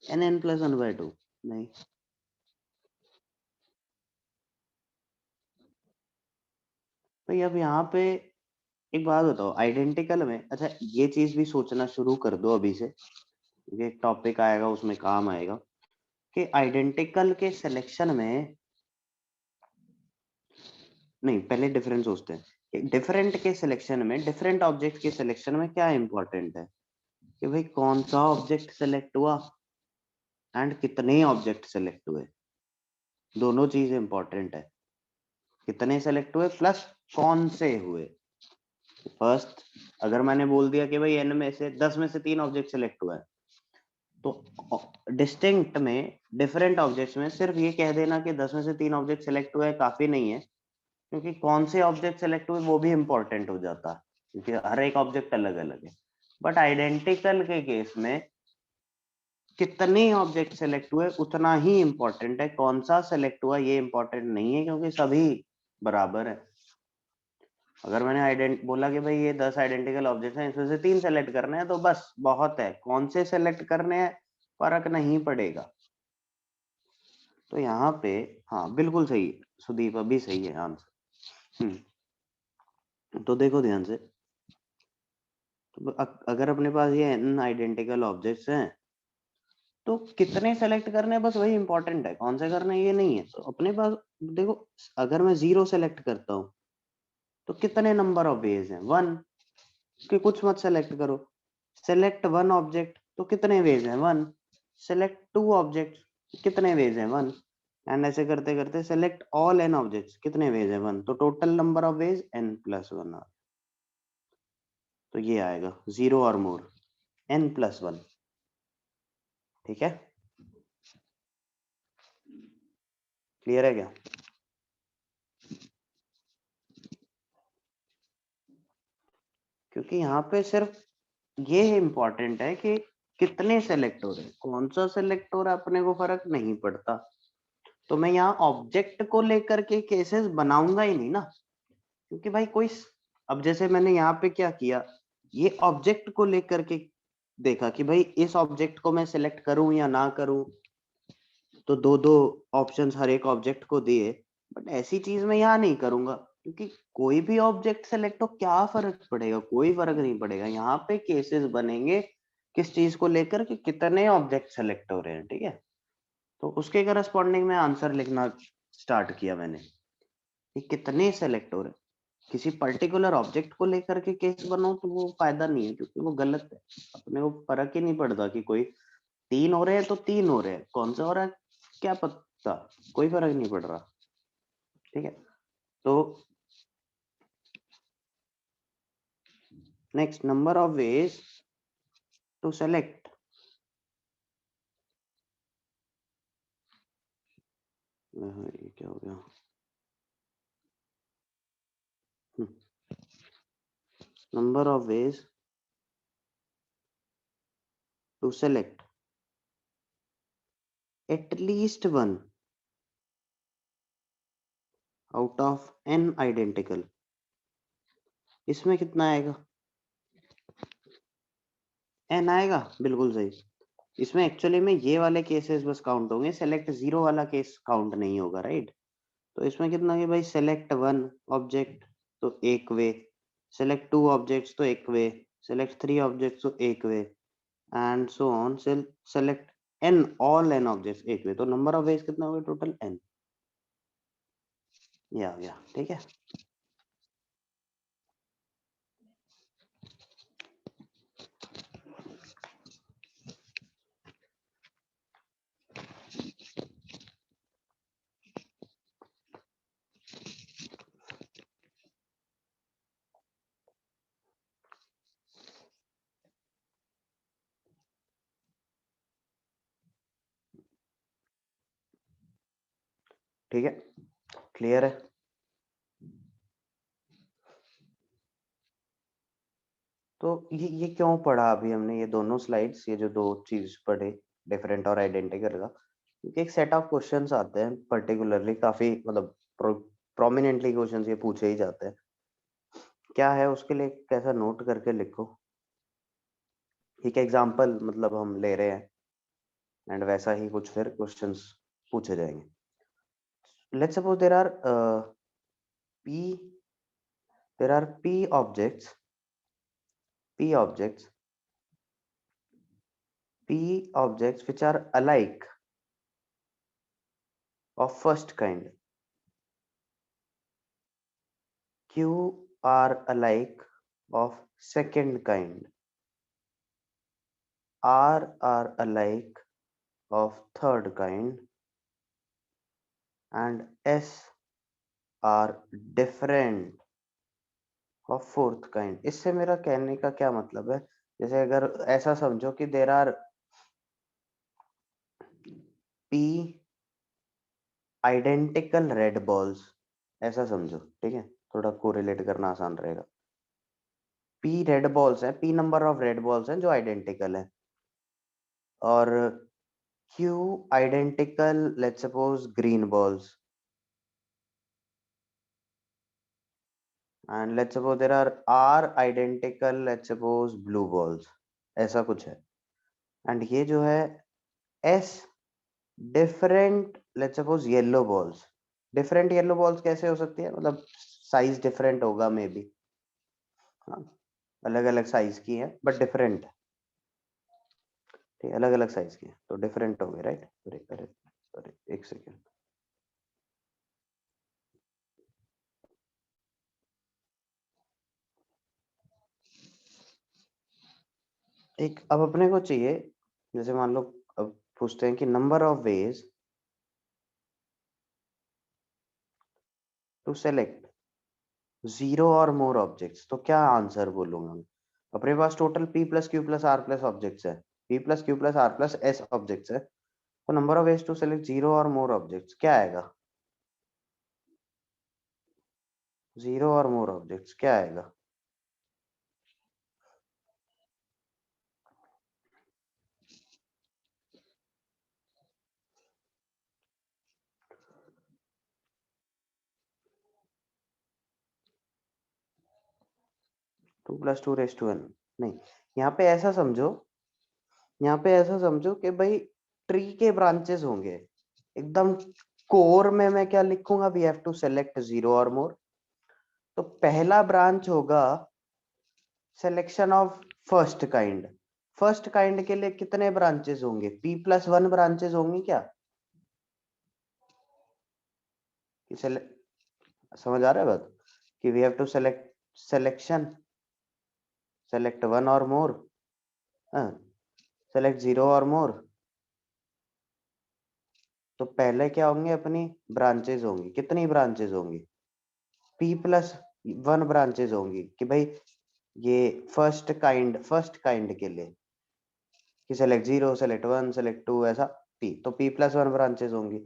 A: n plus 1/2 नहीं. भाई अब यहाँ पे एक बात बताओ, आइडेंटिकल में, अच्छा ये चीज भी सोचना शुरू कर दो अभी से, ये टॉपिक आएगा उसमें काम आएगा कि आइडेंटिकल के सिलेक्शन में, नहीं पहले डिफरेंस सोचते हैं. डिफरेंट के सिलेक्शन में, डिफरेंट ऑब्जेक्ट के सिलेक्शन में क्या इंपॉर्टेंट है कि भाई कौन सा ऑब्जेक्ट सेलेक्ट हुआ एंड कितने ऑब्जेक्ट सेलेक्ट हुए. दोनों चीज इंपॉर्टेंट है, कितने सेलेक्ट हुए प्लस कौन से हुए. फर्स्ट अगर मैंने बोल दिया कि भाई n में से 10 में से 3 ऑब्जेक्ट सेलेक्ट हुआ है, तो डिस्टिंक्ट में डिफरेंट ऑब्जेक्ट्स में सिर्फ ये कह देना कि 10 में से 3 ऑब्जेक्ट सेलेक्ट हुए काफी नहीं है, क्योंकि कौन से ऑब्जेक्ट सेलेक्ट हुए वो भी इंपॉर्टेंट हो जाता है, क्योंकि हर एक ऑब्जेक्ट अलग अलग है. बट आइडेंटिकल के केस में कितने ऑब्जेक्ट सेलेक्ट हुए उतना ही इंपॉर्टेंट है, कौन सा सेलेक्ट हुआ ये इंपॉर्टेंट नहीं है, क्योंकि सभी बराबर है. अगर मैंने बोला कि भाई ये 10 आइडेंटिकल ऑब्जेक्ट हैं, इसमें से 3 सेलेक्ट करने हैं, तो बस बहुत है. कौन से सेलेक्ट करने हैं फर्क नहीं पड़ेगा. तो यहाँ पे हाँ बिल्कुल सही सुदीप, अभी सही है आंसर. तो देखो ध्यान से, तो अगर अपने पास ये n आइडेंटिकल ऑब्जेक्ट्स हैं, तो कितने सेलेक्ट करने हैं बस वही इंपॉर्टेंट है, कौन से करने हैं ये नहीं है. तो अपने पास देखो, अगर मैं 0 सेलेक्ट करता हूँ तो कितने नंबर ऑफ वेज हैं? 1. कि कुछ मत सेलेक्ट करो. सेलेक्ट 1 ऑब्जेक्ट तो कितने वेज हैं? 1. सेलेक्ट 2 ऑब्जेक्ट कितने वेज हैं? 1. एंड ऐसे करते करते सेलेक्ट ऑल n ऑब्जेक्ट्स कितने वेज हैं? 1. तो total number of veg n plus 1. तो ये आएगा 0 और मोर n plus 1. ठीक है, क्लियर है क्या? क्योंकि यहाँ पे सिर्फ ये इंपॉर्टेंट है कि कितने सेलेक्ट हो रहे हैं, कौन सा सेलेक्ट हो रहा है अपने को फर्क नहीं पड़ता. तो मैं यहाँ ऑब्जेक्ट को लेकर के केसेस बनाऊंगा ही नहीं ना, क्योंकि भाई कोई, अब जैसे मैंने यहाँ पे क्या किया, ये ऑब्जेक्ट को लेकर के देखा कि भाई इस ऑब्जेक्ट को मैं सिलेक्ट करूं या ना करूं, तो दो दो ऑप्शंस हर एक ऑब्जेक्ट को दिए. बट ऐसी चीज मैं यहाँ नहीं करूंगा, क्योंकि कोई भी ऑब्जेक्ट सेलेक्ट हो क्या फर्क पड़ेगा, कोई फर्क नहीं पड़ेगा. यहाँ पे केसेस बनेंगे किस चीज को लेकर कि कितने ऑब्जेक्ट सेलेक्ट हो रहे हैं. ठीक है, तो उसके करस्पॉन्डिंग में आंसर लिखना स्टार्ट किया मैंने कि कितने सेलेक्ट हो रहे हैं. किसी पर्टिकुलर ऑब्जेक्ट को लेकर के केस बनाओ तो वो फायदा नहीं है, क्योंकि वो गलत है. अपने को फर्क ही नहीं पड़ता कि कोई 3 हो रहे हैं तो 3 हो रहे हैं, कौन सा हो रहा है क्या पता, कोई फर्क नहीं पड़ रहा. ठीक है, तो next, number of ways to select. ये क्या हो गया? Number of ways to select at least one out of n identical. इसमें कितना आएगा? n आएगा, बिल्कुल सही. इसमें एक्चुअली में ये वाले केसेस बस काउंट होंगे, सेलेक्ट 0 वाला केस काउंट नहीं होगा, राइट. तो इसमें कितना है भाई? सेलेक्ट 1 ऑब्जेक्ट तो एक वे, सेलेक्ट 2 ऑब्जेक्ट्स तो एक वे, सेलेक्ट 3 ऑब्जेक्ट्स तो एक way, and so on. Select n all n objects एक वे. तो नंबर ऑफ वेज कितना होगा टोटल? n. ये आ गया. ठीक है, ठीक है, क्लियर है। तो ये क्यों पढ़ा अभी हमने ये दोनों स्लाइड्स, ये जो दो चीज पढ़े, डिफरेंट और आइडेंटिकल का, क्योंकि एक सेट ऑफ क्वेश्चंस आते हैं पर्टिकुलरली, काफी मतलब प्रोमिनेंटली क्वेश्चंस ये पूछे ही जाते हैं। क्या है उसके लिए कैसा नोट करके लिखो, एक एग्जांपल मतलब हम ले रहे हैं एंड वैसा ही कुछ फिर क्वेश्चंस पूछे जाएंगे। Let's suppose p there are p objects which are alike of first kind, q are alike of second kind, r are alike of third kind, and s are different of fourth kind। इससे मेरा कहने का क्या मतलब है, जैसे अगर ऐसा समझो कि there are p identical red balls, ऐसा समझो, ठीक है, थोड़ा कोरिलेट करना आसान रहेगा। p रेड बॉल्स हैं, p number of red balls हैं जो आइडेंटिकल है, और q identical let's suppose green balls, and let's suppose there are r identical let's suppose blue balls, ऐसा कुछ है। एंड ये जो है s different let's suppose yellow balls. Different yellow balls कैसे हो सकती है, मतलब साइज डिफरेंट होगा मे बी, हाँ, अलग अलग साइज की है बट डिफरेंट, ठीक, अलग अलग साइज की है तो डिफरेंट हो गए, राइट। अरे अरे अरे एक सेकेंड, एक अब अपने को चाहिए, जैसे मान लो अब पूछते हैं कि number of ways to select zero or more objects, तो क्या आंसर बोलूंगा मैं। अपने पास total p plus q plus r plus objects है, p plus q plus r plus s objects है, तो number of ways to select zero or more objects क्या आएगा, जीरो और मोर ऑब्जेक्ट्स क्या आएगा। 2 + 2 नहीं, यहाँ पे ऐसा समझो, यहाँ पे ऐसा समझो कि भाई ट्री के ब्रांचेस होंगे, एकदम कोर में मैं क्या लिखूंगा, we have to select zero or more. तो पहला ब्रांच होगा selection of first kind, first kind के लिए कितने ब्रांचेस होंगे, p+1 ब्रांचेस होंगी क्या, कि समझ आ रहा है बात, कि we have to select selection, select one or more, select zero or more, तो पहले क्या होंगे, अपनी ब्रांचेस होंगी, कितनी ब्रांचेस होंगी, p+1 ब्रांचेस होंगी, कि भाई ये फर्स्ट काइंड के लिए कि select zero select one select two ऐसा p, तो p+1 ब्रांचेस होंगी।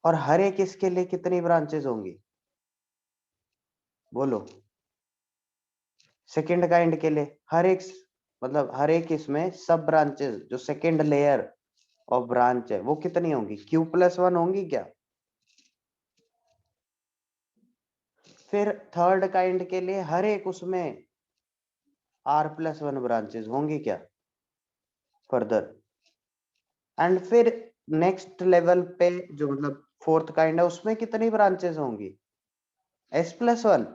A: और हर एक इसके लिए कितनी ब्रांचेस होंगी, बोलो, सेकंड काइंड के लिए हर एक, मतलब हर एक इसमें सब ब्रांचेस जो सेकंड लेयर ऑफ ब्रांच है वो कितनी होंगी, q+1 होंगी क्या। फिर थर्ड काइंड के लिए हर एक उसमें r+1 ब्रांचेस होंगी क्या फर्दर। एंड फिर नेक्स्ट लेवल पे जो मतलब फोर्थ काइंड है उसमें कितनी ब्रांचेस होंगी, s+1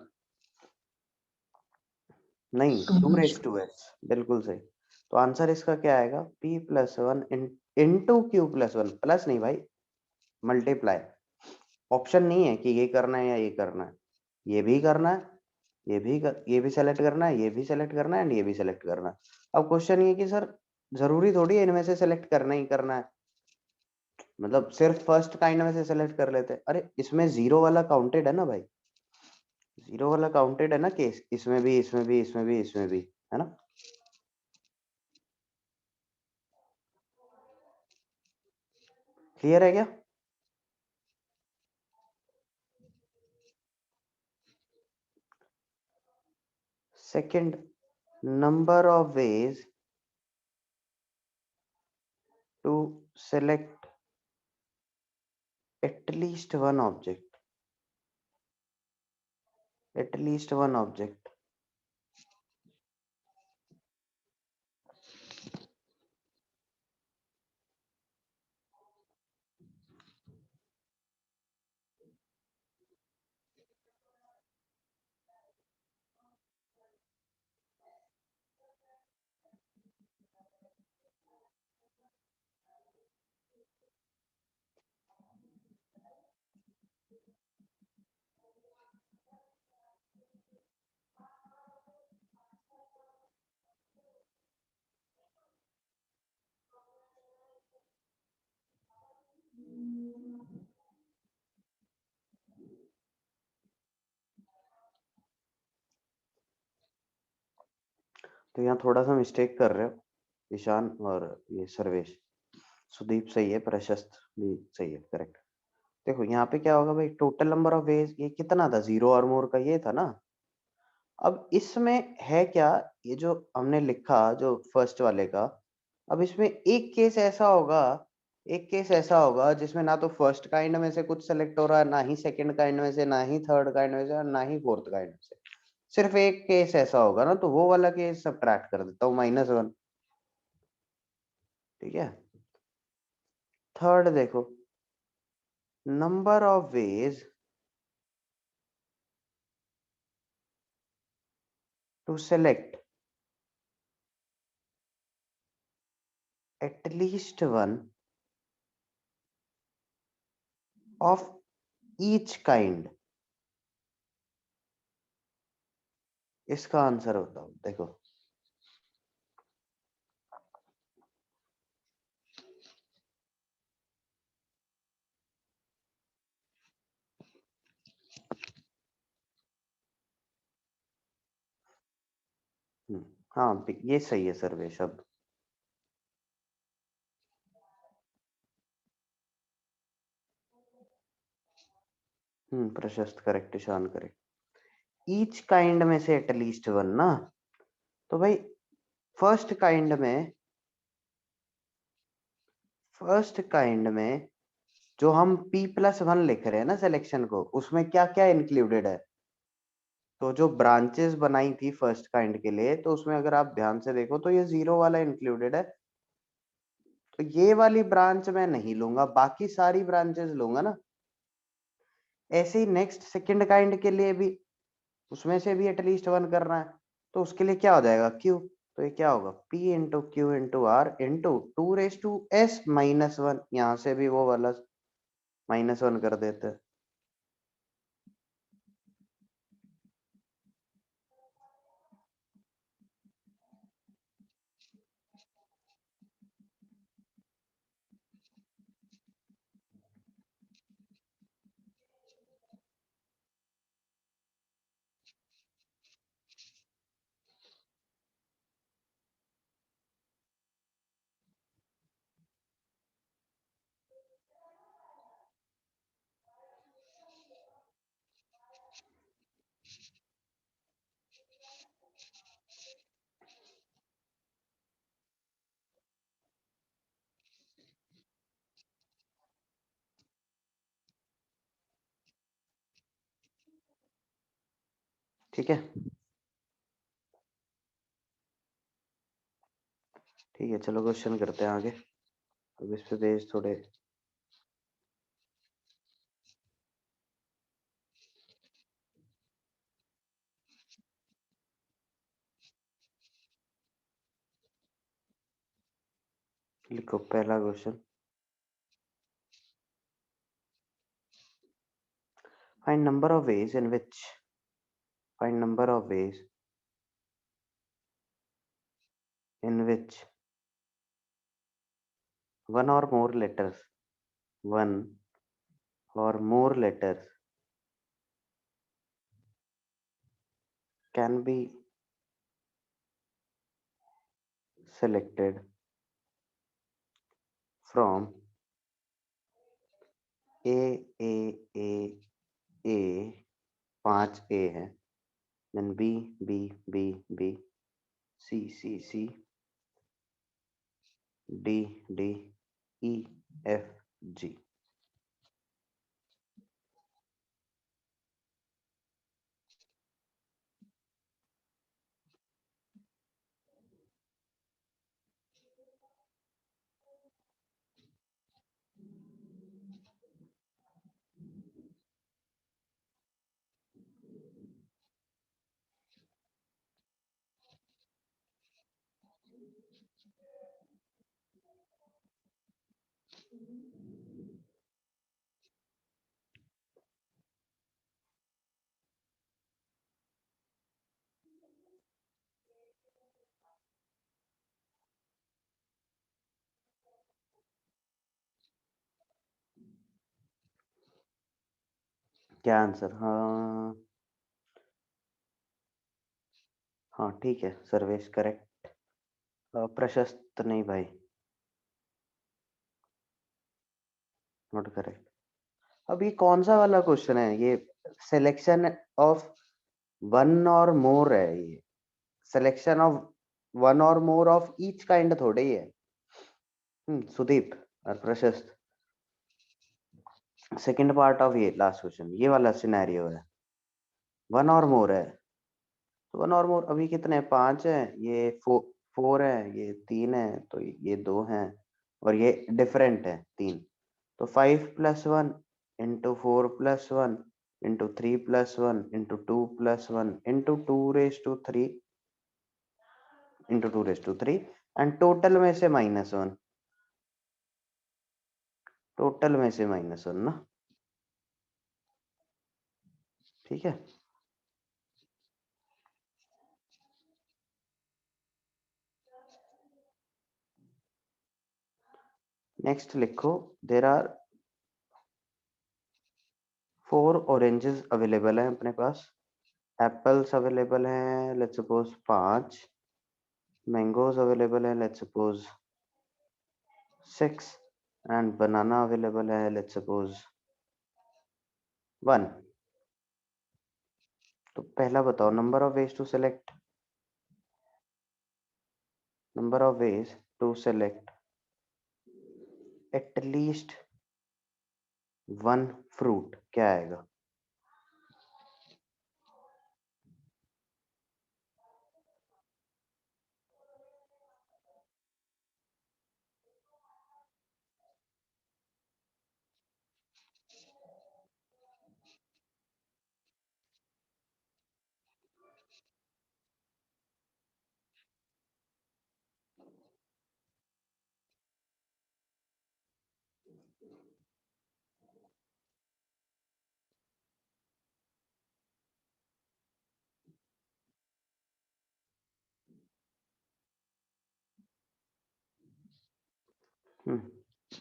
A: नहीं, 2 to s, बिल्कुल सही। तो आंसर इसका क्या आएगा, p+1 इंटू q+1, प्लस नहीं भाई, मल्टीप्लाई। ऑप्शन नहीं है कि ये करना है या ये करना है, ये भी करना है, ये भी सेलेक्ट करना है, ये भी सेलेक्ट करना है एंड ये भी सेलेक्ट करना है। अब क्वेश्चन ये कि सर जरूरी थोड़ी है इनमें से सेलेक्ट करना ही करना है, मतलब सिर्फ फर्स्ट काइंड में से सेलेक्ट कर लेते हैं, अरे इसमें जीरो वाला काउंटेड है ना भाई, जीरो वाला काउंटेड है ना केस, इसमें भी इसमें भी इसमें भी इसमें भी, है ना। क्लियर है क्या। Second, number of ways to select at least one object. At least one object. तो यहाँ थोड़ा सा मिस्टेक कर रहे हो ईशान और ये सर्वेश। सुदीप सही है, प्रशस्त भी सही है, करेक्ट। देखो यहाँ पे क्या होगा भाई, टोटल नंबर ऑफ वेज ये कितना था, 0 और मोर का ये था ना। अब इसमें है क्या, ये जो हमने लिखा जो फर्स्ट वाले का, अब इसमें एक केस ऐसा होगा, एक केस ऐसा होगा जिसमें ना तो फर्स्ट काइंड में से कुछ सेलेक्ट हो रहा है, ना ही सेकंड काइंड में से, ना ही थर्ड काइंड में से, और ना ही फोर्थ काइंड में से। सिर्फ एक केस ऐसा होगा ना, तो वो वाला केस सब्ट्रैक्ट कर देता हूँ, -1। ठीक है। थर्ड देखो, number of ways to select at least one of each kind। इसका आंसर होता हूं देखो, हाँ ये सही है सर्वेश। अब Prashast correct, Ishan correct. Each kind में से एटलीस्ट वन ना, तो भाई फर्स्ट काइंड में, फर्स्ट काइंड में जो हम P+1 लिख रहे हैं ना सिलेक्शन को, उसमें क्या क्या इंक्लूडेड है। तो जो ब्रांचेस बनाई थी फर्स्ट काइंड के लिए, तो उसमें अगर आप ध्यान से देखो तो ये 0 वाला इंक्लूडेड है। तो ये वाली ब्रांच मैं नहीं लूंगा, बाकी सारी ब्रांचेस लूंगा ना। ऐसे ही नेक्स्ट सेकंड काइंड के लिए भी, उसमें से भी एटलीस्ट वन करना है, तो उसके लिए क्या हो जाएगा, क्यू। तो ये क्या होगा, P into Q into R into 2⁻S -1। यहाँ से भी वो वाला -1 कर देते हैं। ठीक है, ठीक है, चलो क्वेश्चन करते हैं आगे। अब इस पे पेज थोड़े लिखो। पहला question, find number of ways in which, find number of ways in which one or more letters, one or more letters can be selected from A A A A, 5 A है, then B, B, B, B, C, C, C, D, D, E, F, G. क्या आंसर? हाँ हाँ ठीक है, सर्वेश करेक्ट। प्रशस्त नहीं भाई, नॉट करेक्ट। अब ये कौन सा वाला क्वेश्चन है? ये सिलेक्शन ऑफ वन और मोर है, ये selection of one or more of each kind थोड़े ही है। सुदीप और प्रशस्त, सेकंड पार्ट ऑफ ये लास्ट क्वेश्चन, ये वाला सिनेरियो है, वन और मोर है। तो वन और मोर अभी कितने हैं? 5 है, ये फोर है, ये 3 है, तो ये 2 हैं, और ये डिफरेंट है 3। तो 5+1 into 4+1 into 3+1 into 2+1 into 2⁻³ into 2⁻³ and total में से -1, टोटल में से -1 ना, ठीक है। नेक्स्ट लिखो, देर आर 4 ऑरेंजेस अवेलेबल हैं अपने पास, एप्पल्स अवेलेबल हैं लेट्स सपोज 5, मैंगोज अवेलेबल हैं let's suppose 6, and banana available है लेट्स सपोज 1। तो पहला बताओ, number of ways to select, number of ways to select at least one fruit, क्या आएगा?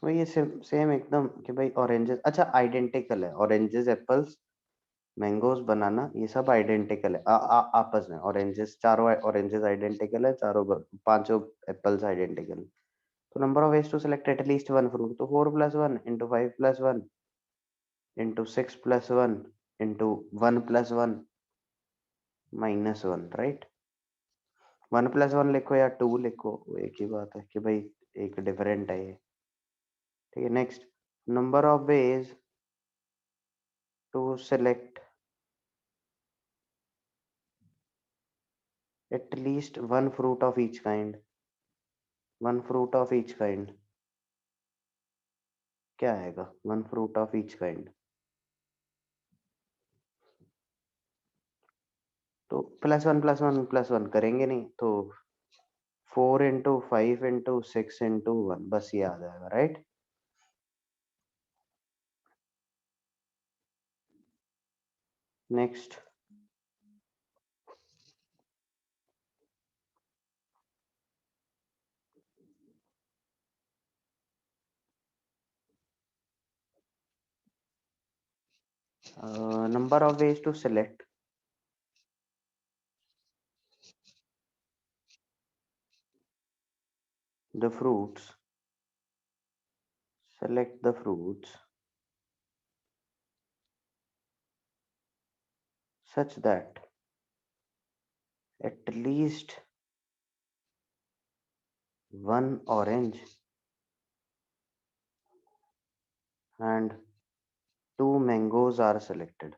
A: वही सेम एकदम कि भाई ऑरेंजेस, अच्छा आइडेंटिकल है, ऑरेंजेस एप्पल्स मैंगोज बनाना ये सब आइडेंटिकल है आपस में, ऑरेंजेस चारों ऑरेंजेस आइडेंटिकल है, चारों पांचों एप्पल्स आइडेंटिकल। तो number of ways to select at least one fruit, तो 4+1 इंटू 5+1 इंटू 6+1 इंटू 1+1 -1, राइट। 1+1 लिखो या 2 लिखो, वो एक ही बात है कि भाई एक डिफरेंट है ये, ठीक है। Next, number of ways to select at least one fruit of each kind, one fruit of each kind क्या आएगा? One fruit of each kind, तो +1 करेंगे नहीं, तो 4 × 5 × 6 × 1, बस ये आ जाएगा, right. Next, number of ways to select the fruits, select the fruits such that at least one orange and two mangoes are selected.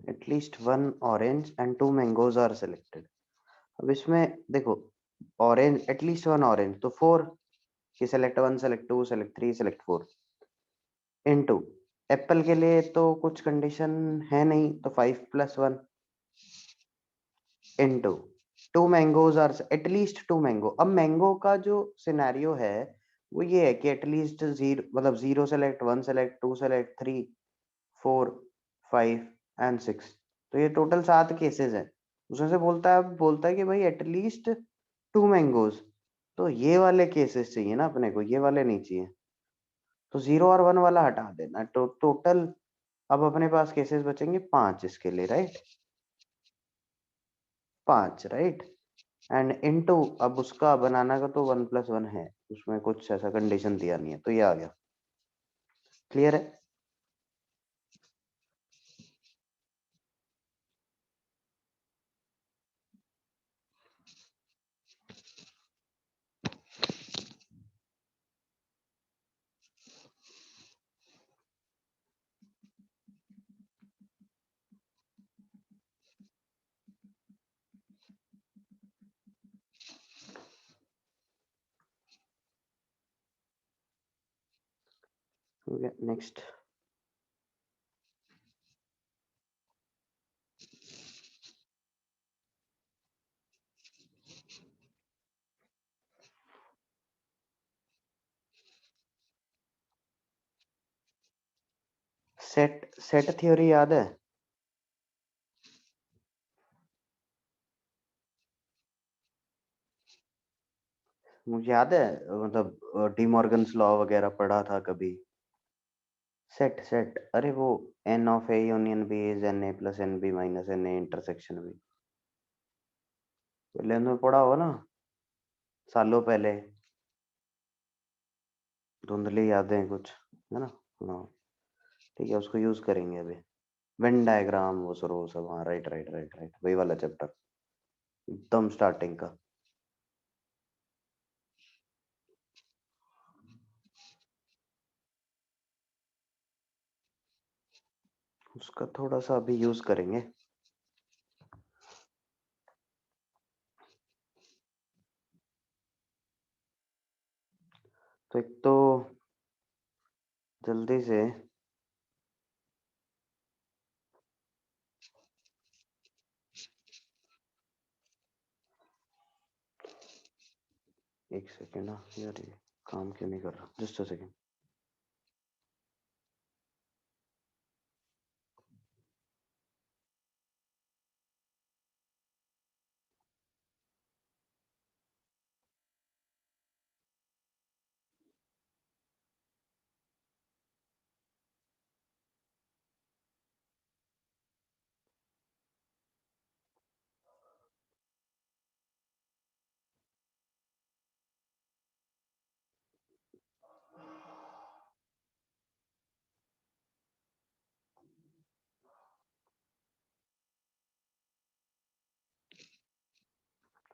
A: At least one orange and two mangoes are selected. अब इसमें देखो ऑरेंज एटलीस्ट वन ऑरेंज तो फोर कि select one select two select three select four into apple के लिए तो कुछ कंडीशन है नहीं तो 5+1 into two mangoes or at least two mango. अब मैंगो का जो सिनेरियो है वो ये है कि एटलीस्ट जीरो मतलब zero select one select two select three four five and six, तो ये टोटल 7 केसेस है। उसमें से बोलता है कि भाई एटलीस्ट टू मैंगोज, तो ये वाले केसेस चाहिए ना अपने को, ये वाले नहीं चाहिए। तो 0 और 1 वाला हटा देना, तो टोटल अब अपने पास केसेस बचेंगे 5 इसके लिए, राइट? 5 राइट। एंड इनटू अब उसका बनाना का तो 1+1 है, उसमें कुछ ऐसा कंडीशन दिया नहीं है, तो ये आ गया। क्लियर है? नेक्स्ट सेट सेट थ्योरी याद है? मुझे याद है, मतलब डी मॉर्गन्स लॉ वगैरह पढ़ा था कभी। सेट सेट अरे वो N of A union B is N A plus N B minus N A intersection B, पहले में पढ़ा होगा ना, सालों पहले। धुंधली यादें कुछ, है ना? हाँ ठीक है, उसको यूज करेंगे अभी। वेन डायग्राम वो सब, हाँ राइट राइट राइट राइट, वही वाला चैप्टर एकदम स्टार्टिंग का। उसका थोड़ा सा अभी यूज करेंगे। तो एक तो जल्दी से एक सेकेंड, यार ये काम क्यों नहीं कर रहा, जस्ट अ सेकेंड।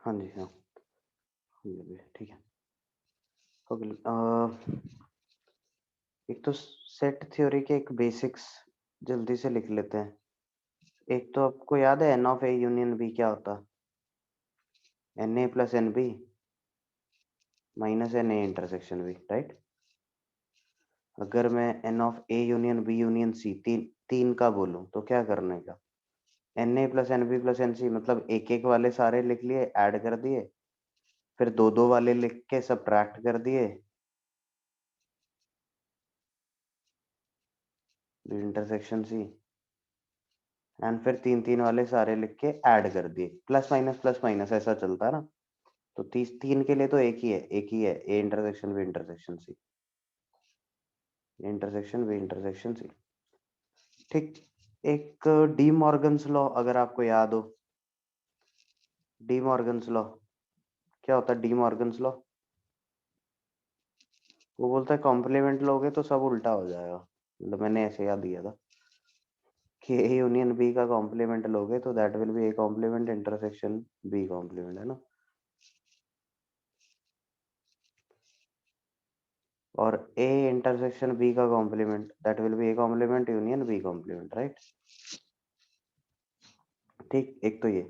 A: हाँ जी हाँ, ये भी ठीक है। ओके, एक तो सेट थ्योरी के एक बेसिक्स जल्दी से लिख लेते हैं। एक तो आपको याद है N of A union B क्या होता? N A plus N B minus N A intersection B, right? अगर मैं n of a union b union c तीन का बोलूं तो क्या करने का, na plus nb plus nc, मतलब एक एक वाले सारे लिख लिए, ऐड कर दिए, फिर दो दो वाले लिख के सबट्रैक्ट कर दिए, इंटरसेक्शन c, एंड फिर तीन तीन वाले सारे लिख के ऐड कर दिए, प्लस माइनस ऐसा चलता है ना। तो तीन के लिए तो एक ही है, A intersection B intersection C, intersection B intersection C. ठीक। एक डी मॉर्गन्स लॉ अगर आपको याद हो, डी मॉर्गन्स लॉ क्या होता है? डी मॉर्गन्स लॉ वो बोलता है कॉम्प्लीमेंट लोगे तो सब उल्टा हो जाएगा, मतलब मैंने ऐसे याद दिया था कि ए यूनियन बी का कॉम्प्लीमेंट लोगे तो that will be A complement intersection B complement, है ना। और ए इंटरसेक्शन बी का complement that will be A complement union B complement, right. ठीक, एक तो ये।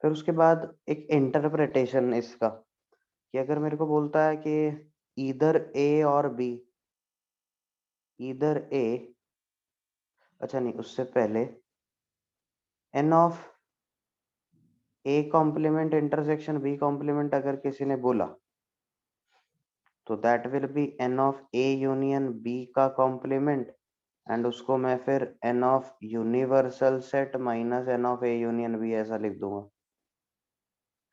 A: फिर उसके बाद एक इंटरप्रिटेशन इसका, कि अगर मेरे को बोलता है कि इधर ए और बी, इधर ए, अच्छा नहीं, उससे पहले N of A complement intersection B complement अगर किसी ने बोला तो that will be N of A union B का कॉम्प्लीमेंट, एंड उसको मैं फिर N of universal set minus N of A union B ऐसा लिख दूंगा,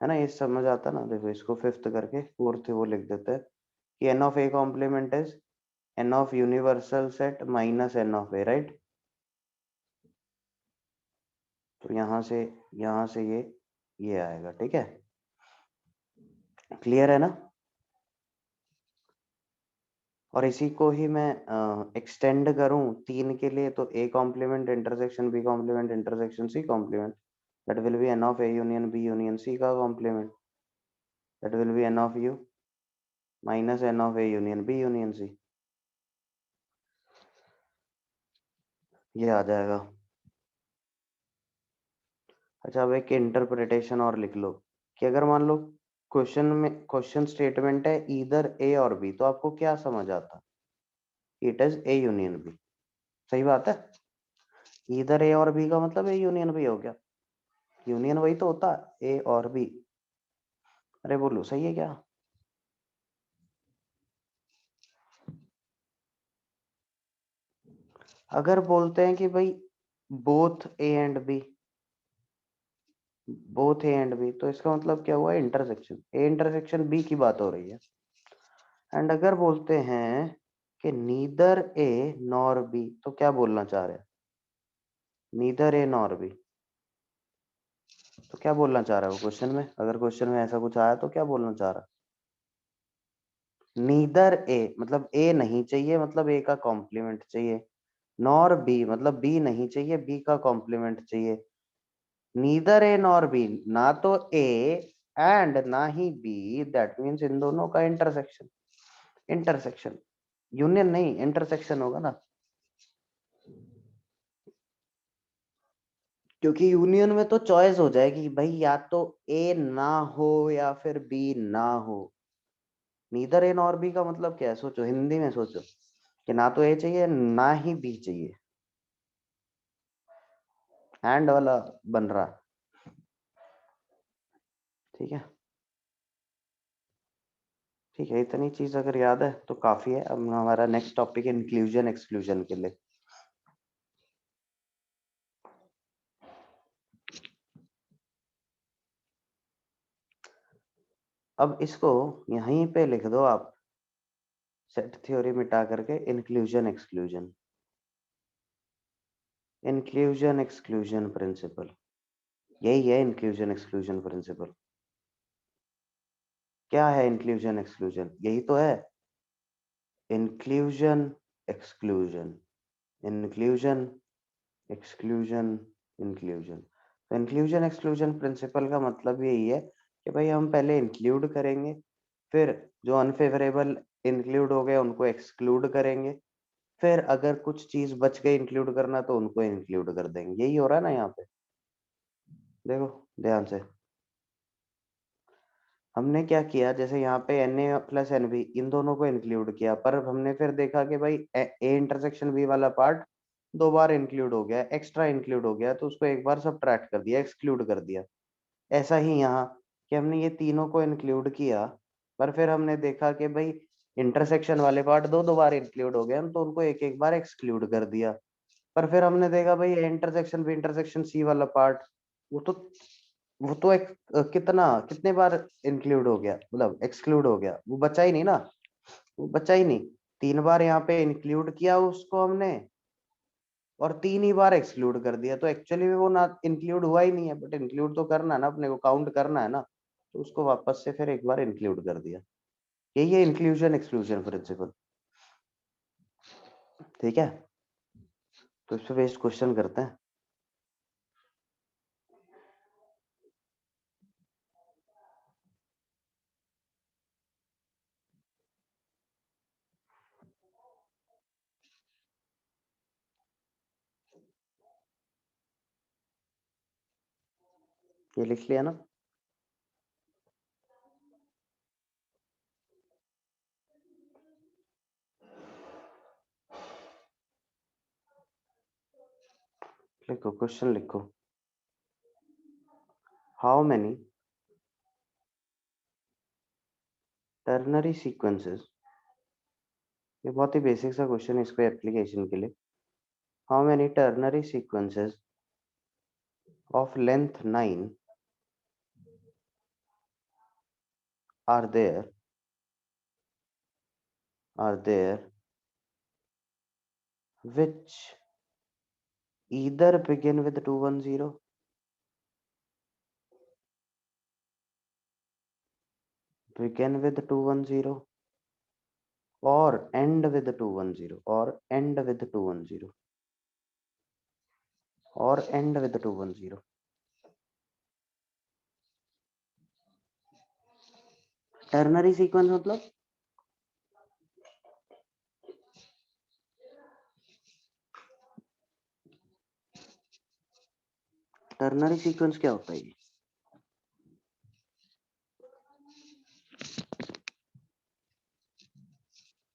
A: है ना। ये समझ आता ना। देखो इसको फिफ्थ करके फोर्थ वो लिख देते हैं कि N of A complement is N of universal set minus N of A, right. तो यहाँ से ये आएगा, ठीक है। क्लियर है ना। और इसी को ही मैं एक्सटेंड करूं तीन के लिए, तो A complement intersection B complement intersection C complement, that will be N of A union B union C का complement, that will be N of U minus N of A union B union C, ये आ जाएगा। अच्छा, अब एक इंटरप्रिटेशन और लिख लो कि अगर मान लो क्वेश्चन स्टेटमेंट है इधर ए और बी, तो आपको क्या समझ आता? It is A union B, सही बात है। इधर ए और बी का मतलब ए यूनियन बी हो गया, यूनियन वही तो होता है, ए और बी। अरे बोलो सही है क्या? अगर बोलते हैं कि भाई both A and B, both A and B, तो इसका मतलब क्या हुआ? इंटरसेक्शन ए इंटरसेक्शन बी की बात हो रही है। एंड अगर बोलते हैं कि नीदर ए नॉर बी, तो क्या बोलना चाह रहे हैं? नीदर ए नॉर बी, तो क्या बोलना चाह रहा है वो क्वेश्चन में? अगर क्वेश्चन में ऐसा कुछ आया तो क्या बोलना चाह रहा है? नीदर ए मतलब ए नहीं चाहिए, मतलब ए का कॉम्प्लीमेंट चाहिए, नॉर बी मतलब बी नहीं चाहिए, बी का कॉम्प्लीमेंट चाहिए। नीदर ए नॉर बी, ना तो ए एंड ना ही बी, दैट मीन्स इन दोनों का इंटरसेक्शन, इंटरसेक्शन यूनियन नहीं, इंटरसेक्शन होगा ना, क्योंकि यूनियन में तो चॉइस हो जाएगी भाई, या तो ए ना हो या फिर बी ना हो। नीदर ए नॉर बी का मतलब क्या है? सोचो, हिंदी में सोचो कि ना तो ए चाहिए ना ही बी चाहिए, हैंड वाला बन रहा है, ठीक है। ठीक है, इतनी चीज अगर याद है तो काफी है। अब हमारा नेक्स्ट टॉपिक है इंक्लूजन एक्सक्लूजन के लिए। अब इसको यहीं पे लिख दो आप, सेट थ्योरी मिटा करके inclusion exclusion, inclusion exclusion principle, यही है इंक्लूजन एक्सक्लूजन प्रिंसिपल। क्या है इंक्लूजन एक्सक्लूजन? यही तो है, inclusion exclusion, inclusion exclusion, inclusion. तो इंक्लूजन एक्सक्लूजन प्रिंसिपल का मतलब यही है कि भाई हम पहले इंक्लूड करेंगे, फिर जो अनफेवरेबल इंक्लूड हो गए उनको एक्सक्लूड करेंगे, फिर अगर कुछ चीज बच गई इंक्लूड करना तो उनको इंक्लूड कर देंगे। यही हो रहा है ना यहाँ पे, देखो ध्यान से। हमने क्या किया, जैसे यहाँ पे Na प्लस NB इन दोनों को इंक्लूड किया, पर हमने फिर देखा कि भाई A इंटरसेक्शन B वाला पार्ट 2 बार इंक्लूड हो गया, एक्स्ट्रा इंक्लूड हो गया, तो उसको एक बार सब्ट्रैक्ट कर दिया, एक्सक्लूड कर दिया। ऐसा ही यहाँ कि हमने ये तीनों को इंक्लूड किया, पर फिर हमने देखा कि भाई इंटरसेक्शन वाले पार्ट 2 बार इंक्लूड हो गए, तो उनको एक एक बार एक्सक्लूड कर दिया। पर फिर हमने देखा भाई इंटरसेक्शन बी इंटरसेक्शन सी वाला पार्ट, वो तो वो तो एक कितने बार इंक्लूड हो गया, मतलब एक्सक्लूड हो गया, वो बचा ही नहीं ना, वो बचा ही नहीं। 3 बार यहाँ पे इंक्लूड किया उसको हमने, और 3 ही बार एक्सक्लूड कर दिया, तो एक्चुअली में वो ना इंक्लूड हुआ ही नहीं है, बट इंक्लूड तो करना है ना, अपने को काउंट करना है ना, तो उसको वापस से फिर एक बार इंक्लूड कर दिया। यही है इंक्लूजन एक्सक्लूजन प्रिंसिपल। ठीक है, तो इस पे बेस्ड क्वेश्चन करते हैं। ये लिख लिया ना? लिखो, क्वेश्चन लिखो। हाउ मेनी टर्नरी सीक्वेंसेस, ये बहुत ही बेसिक सा क्वेश्चन है इसको एप्लीकेशन के लिए। How many ternary sequences of length 9 are there which either begin with 210, begin with 210, or end with 210, or end with 210, or end with 210। Ternary sequence मतलब टर्नरी सीक्वेंस क्या होता है? ये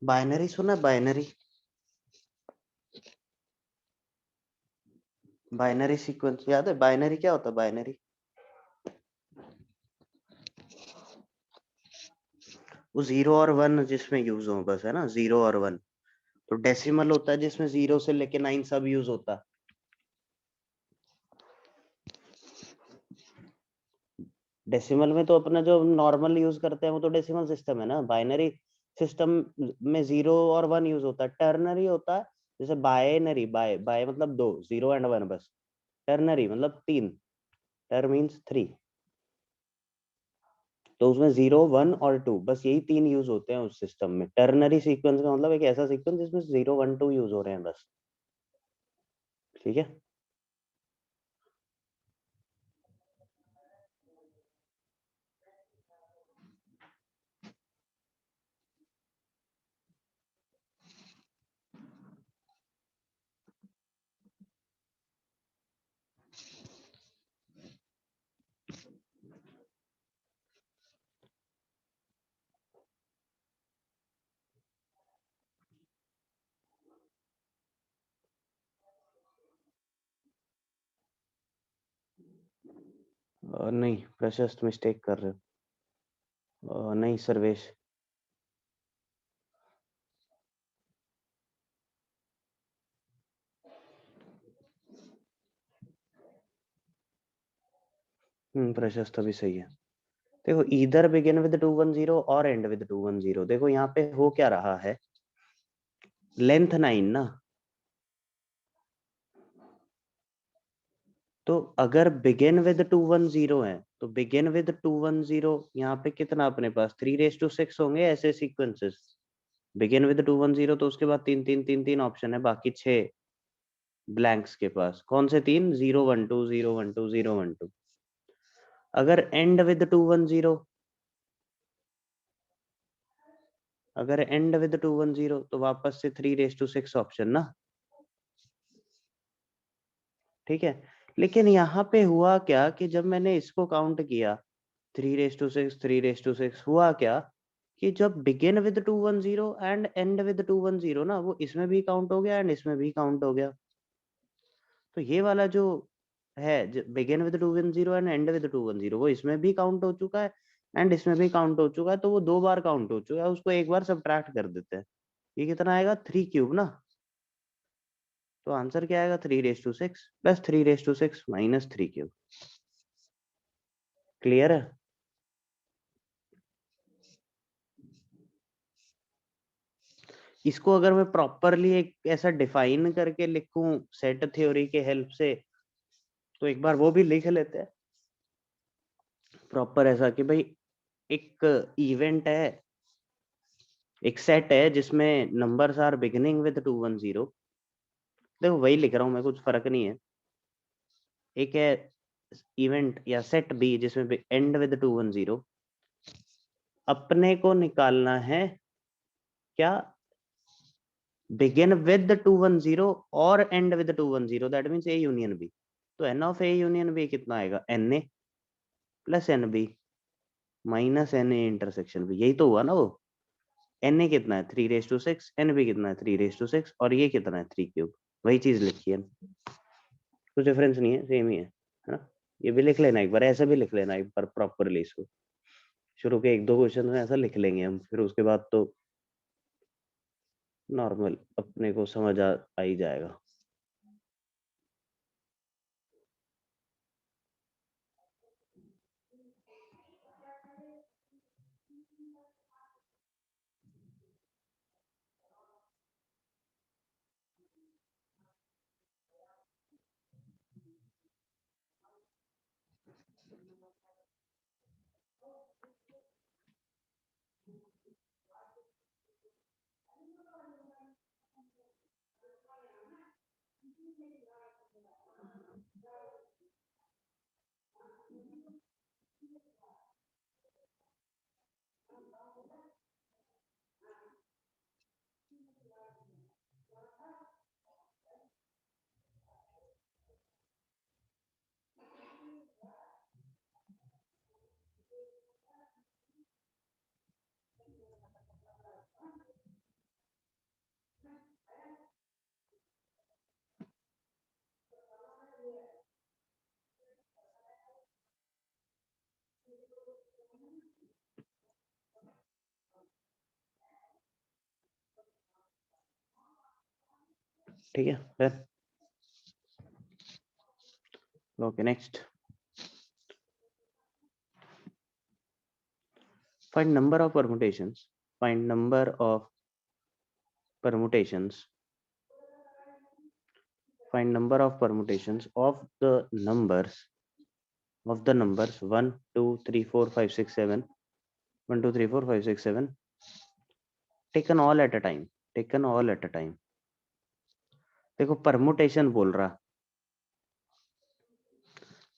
A: बाइनरी सुना? बाइनरी, बाइनरी सीक्वेंस याद है? बाइनरी क्या होता है? बाइनरी वो 0 और 1 जिसमें यूज हो, बस है ना, 0 और 1। तो डेसिमल होता है जिसमें 0 से लेके 9 सब यूज होता है। डेसिमल में तो अपना जो नॉर्मल यूज करते हैं वो तो डेसिमल सिस्टम है ना। बाइनरी सिस्टम में 0 और 1 यूज होता है। टर्नरी होता है जैसे बाइनरी, बाय बाय मतलब 2, 0 एंड 1 बस। टर्नरी मतलब 3, टर मीन्स 3, तो उसमें 0, 1 और 2 बस यही 3 यूज होते हैं उस सिस्टम में। टर्नरी सीक्वेंस का मतलब एक ऐसा सीक्वेंस जिसमें 0, 1, 2 यूज हो रहे हैं बस। ठीक है, नहीं प्रशस्त मिस्टेक कर रहे हो। नहीं सर्वेश, प्रशस्त अभी सही है। देखो इधर बिगिन विद 210 और एंड विद 210, देखो यहाँ पे हो क्या रहा है, लेंथ 9 ना, तो अगर बिगिन विद 210 है तो बिगिन विद 210 यहाँ पे कितना अपने पास 3⁶ होंगे ऐसे सीक्वेंसेस। बिगिन विद 210 तो उसके बाद 3 3 3 3 ऑप्शन है, बाकी 6 ब्लैंक्स के पास। कौन से 3? 0 1 2 0 1 2 0 1 2। अगर एंड विद 210, अगर एंड विद 210 तो वापस से 3⁶ ऑप्शन ना। ठीक है, लेकिन यहाँ पे हुआ क्या कि जब मैंने इसको काउंट किया 3:6 3:6 हुआ क्या कि जब begin with 210 and and with 210 ना, वो इसमें भी काउंट हो गया एंड इसमें भी काउंट हो गया। तो ये वाला जो है begin with 210 and and with 210 वो इसमें भी काउंट हो चुका है एंड इसमें भी काउंट हो चुका है, तो वो 2 बार काउंट हो चुका है, उसको एक बार सब्ट्रैक्ट कर देते हैं। ये कितना आएगा 3 क्यूब ना, तो आंसर क्या आएगा 3:6 प्लस 3:6 माइनस 3 क्यूब। क्लियर है? इसको अगर मैं प्रॉपरली एक ऐसा डिफाइन करके लिखूं सेट थ्योरी के हेल्प से, तो एक बार वो भी लिख लेते हैं प्रॉपर ऐसा कि भाई एक इवेंट है, एक सेट है जिसमें नंबर्स आर बिगिनिंग विद 210। देखो वही लिख रहा हूँ मैं, कुछ फर्क नहीं है। एक है इवेंट या सेट बी जिसमें एंड विद 210। अपने को निकालना है क्या, बिगिन विद 210 और end with 210, that means A union B. तो n of A union B कितना आएगा, n A plus N B minus N A intersection B. यही तो हुआ ना वो। एन ए कितना है 3:6, एन बी कितना है 3:6, और ये कितना है 3 क्यूब। वही चीज लिखी है, कुछ डिफरेंस नहीं है, सेम ही है ना। ये भी लिख लेना एक बार, ऐसा भी लिख लेना एक बार प्रॉपरली इसको। शुरू के 1-2 क्वेश्चन में ऐसा लिख लेंगे हम, फिर उसके बाद तो नॉर्मल अपने को समझ आ ही जाएगा। ठीक है फिर okay next. Find number of permutations, find number of permutations, find number of permutations of the numbers 1 2 3 4 5 6 7 1 2 3 4 5 6 7 taken all at a time, taken all at a time। देखो परमुटेशन बोल रहा,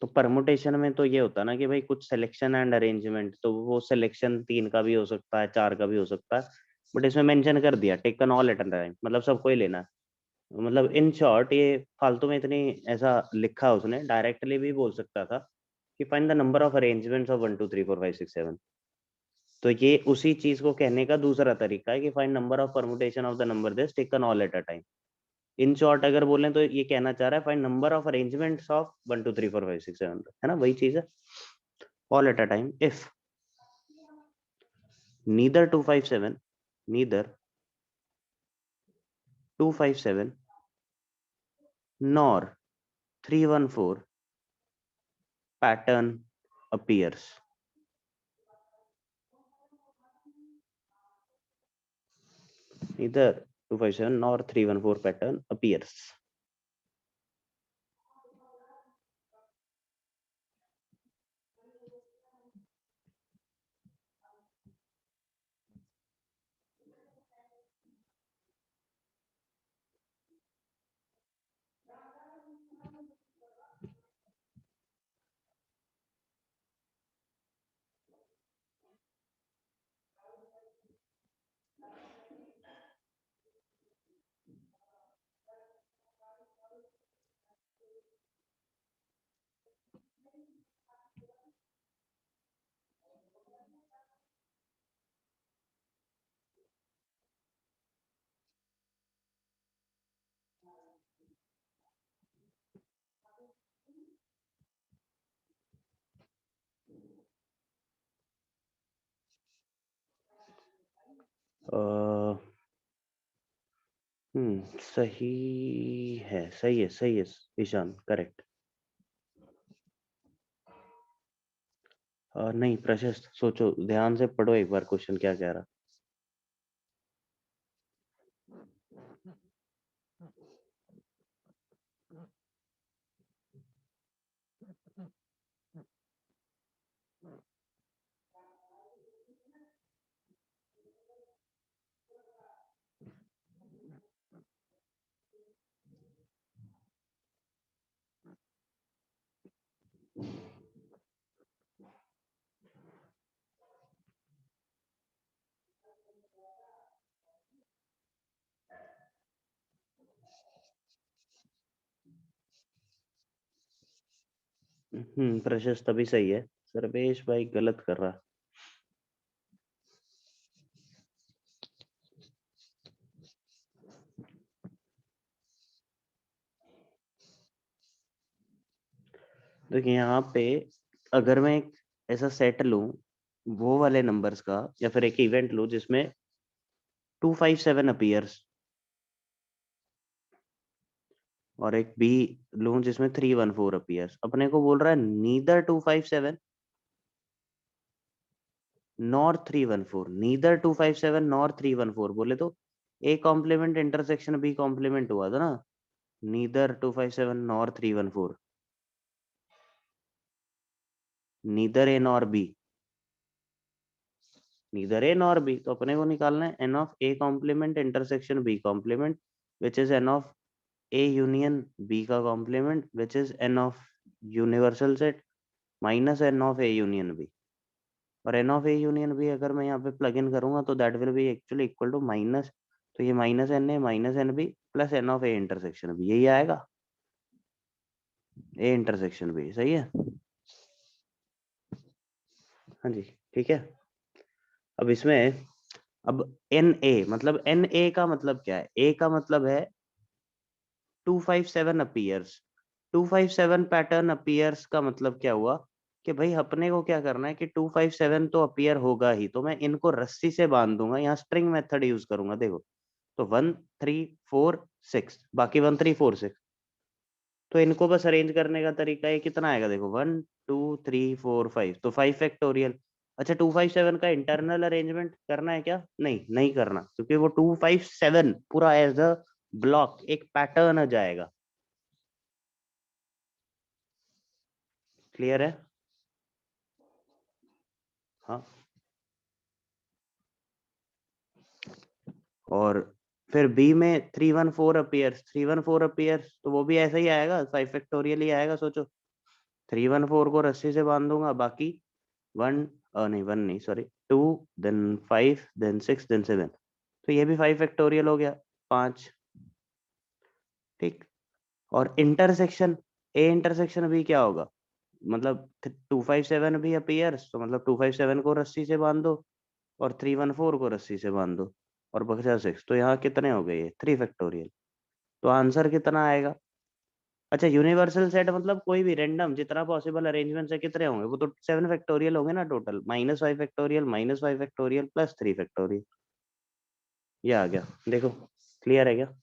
A: तो परमुटेशन में तो ये होता ना कि भाई कुछ सिलेक्शन एंड अरेंजमेंट, तो वो सिलेक्शन 3 का भी हो सकता है 4 का भी हो सकता है, बट इसमें मेंशन कर दिया taken all at a time, मतलब सबको ही लेना है। मतलब इन शॉर्ट ये फालतू में इतनी ऐसा लिखा उसने, डायरेक्टली भी बोल सकता था कि find the number of arrangements of 1 2 3 4 5 6 7। तो ये उसी चीज को कहने का दूसरा तरीका है कि find number of permutation of the number this taken all at a time. In short अगर बोलें तो ये कहना चाह रहा है find number of arrangements of 1 2 3 4 5 6 7, है ना, वही चीज है। All at a time if neither 257 neither 257 nor 314 pattern appears। Neither 257 nor 314 pattern appears। सही है, सही है, सही है ईशान, करेक्ट। नहीं प्रशस्त, सोचो ध्यान से पढ़ो एक बार क्वेश्चन क्या कह रहा। प्रशस्त अभी सही है, सर्वेश भाई गलत कर रहा। देखिए यहाँ पे अगर मैं एक ऐसा सेट लूं वो वाले नंबर्स का, या फिर एक इवेंट लूं जिसमें 257 अपीयर्स, और एक बी लूं जिसमें 314 अपीयर्स, अपने को बोल रहा है नीदर 257 नॉर 314, नीदर 257 नॉर 314, बोले तो A complement intersection B complement हुआ था ना, neither 257 nor 314, neither A nor B, neither A nor B, तो अपने को निकालना है N of A complement intersection B complement, which is N of A union B का complement, which is N of universal set minus N of A union B. और n of A union B अगर मैं यहाँ पे प्लग इन करूंगा तो that will be actually equal to minus, तो ये minus N A minus N B plus N of A intersection B, यही आएगा ए इंटरसेक्शन बी, सही है। हाँ जी ठीक है। अब इसमें अब एन ए, मतलब एन ए का मतलब क्या है, ए का मतलब है 257 अपीयर्स, 257 पैटर्न अपीयर्स का मतलब क्या हुआ कि भाई अपने को क्या करना है कि 257 तो अपीयर होगा ही, तो मैं इनको रस्सी से बांध दूंगा, यहाँ स्ट्रिंग मेथड यूज करूंगा, देखो तो 1 3 4 6, बाकी 1 3 4 6, तो इनको बस अरेंज करने का तरीका है, कितना आएगा देखो 1 2 3 4 5, तो 5 फैक्टोरियल। अच्छा 257 का इंटरनल अरेंजमेंट करना है क्या, नहीं नहीं करना, क्योंकि वो 257 पूरा एज अ ब्लॉक एक पैटर्न आ जाएगा। क्लियर है। हाँ, और फिर बी में 314 अपीयर्स, 314 अपीयर्स तो वो भी ऐसा ही आएगा, 5 फैक्टोरियल ही आएगा, सोचो 314 को रस्सी से बांध दूंगा, बाकी वन, नहीं वन नहीं सॉरी, 2 देन 5 देन 6 देन 7, तो ये भी 5 फैक्टोरियल हो गया, 5। ठीक, और इंटरसेक्शन, ए इंटरसेक्शन भी क्या होगा, मतलब 257 भी अपीयर्स, तो मतलब 257 को रस्सी से बांध दो और 314 को रस्सी से बांध दो और बचा 6, तो यहाँ कितने हो गए, 3 फैक्टोरियल, तो आंसर कितना आएगा। अच्छा यूनिवर्सल सेट मतलब कोई भी रेंडम जितना पॉसिबल अरेंजमेंट है कितने होंगे, वो तो 7 फैक्टोरियल होंगे ना total, -5 factorial -5 factorial plus 3 factorial, ये आ गया, देखो क्लियर है क्या।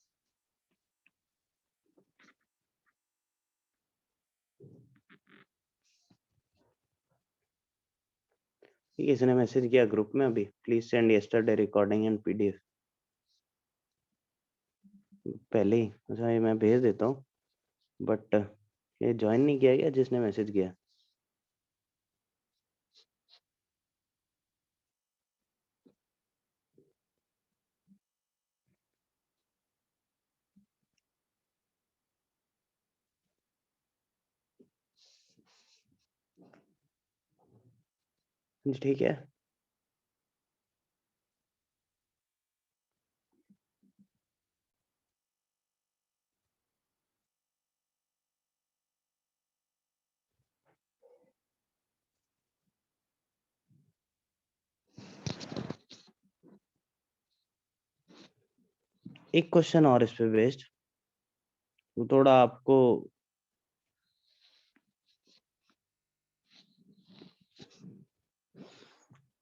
A: इसने मैसेज किया ग्रुप में अभी, please send yesterday recording and PDF, पहले ही, अच्छा ये मैं भेज देता हूँ, बट ये ज्वाइन नहीं किया क्या जिसने मैसेज किया। ठीक है, एक क्वेश्चन और इस पे बेस्ड, तो थोड़ा आपको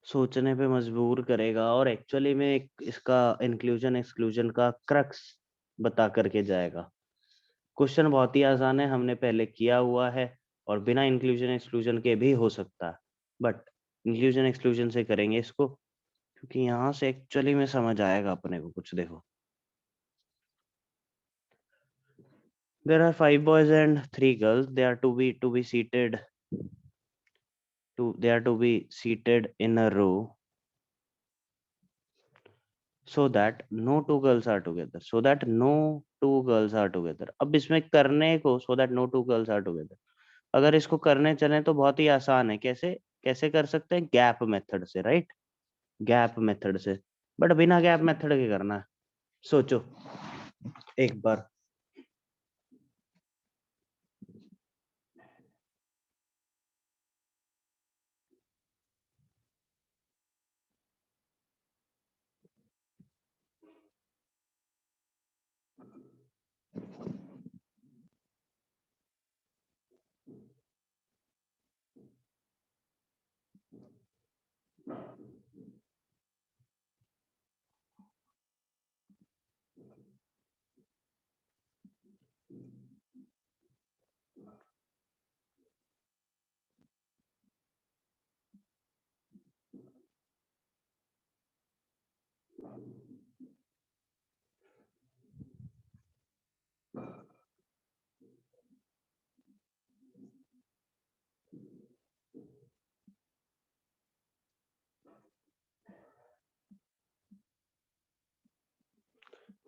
A: सोचने पे मजबूर करेगा और एक्चुअली में इसका इंक्लूजन एक्सक्लूजन का क्रक्स बता करके जाएगा। क्वेश्चन बहुत ही आसान है, हमने पहले किया हुआ है और बिना इंक्लूजन एक्सक्लूजन के भी हो सकता है, बट इंक्लूजन एक्सक्लूजन से करेंगे इसको क्योंकि यहाँ से एक्चुअली में समझ आएगा अपने को कुछ। देखो, there are 5 boys and 3 girls. They are to be seated in a row so that no two girls are together. अब इसमें करने को so that no two girls are together, अगर इसको करने चले तो बहुत ही आसान है। कैसे कैसे कर सकते हैं? गैप मेथड से, राइट? गैप मेथड से, बट बिना गैप मेथड के करना है। सोचो एक बार,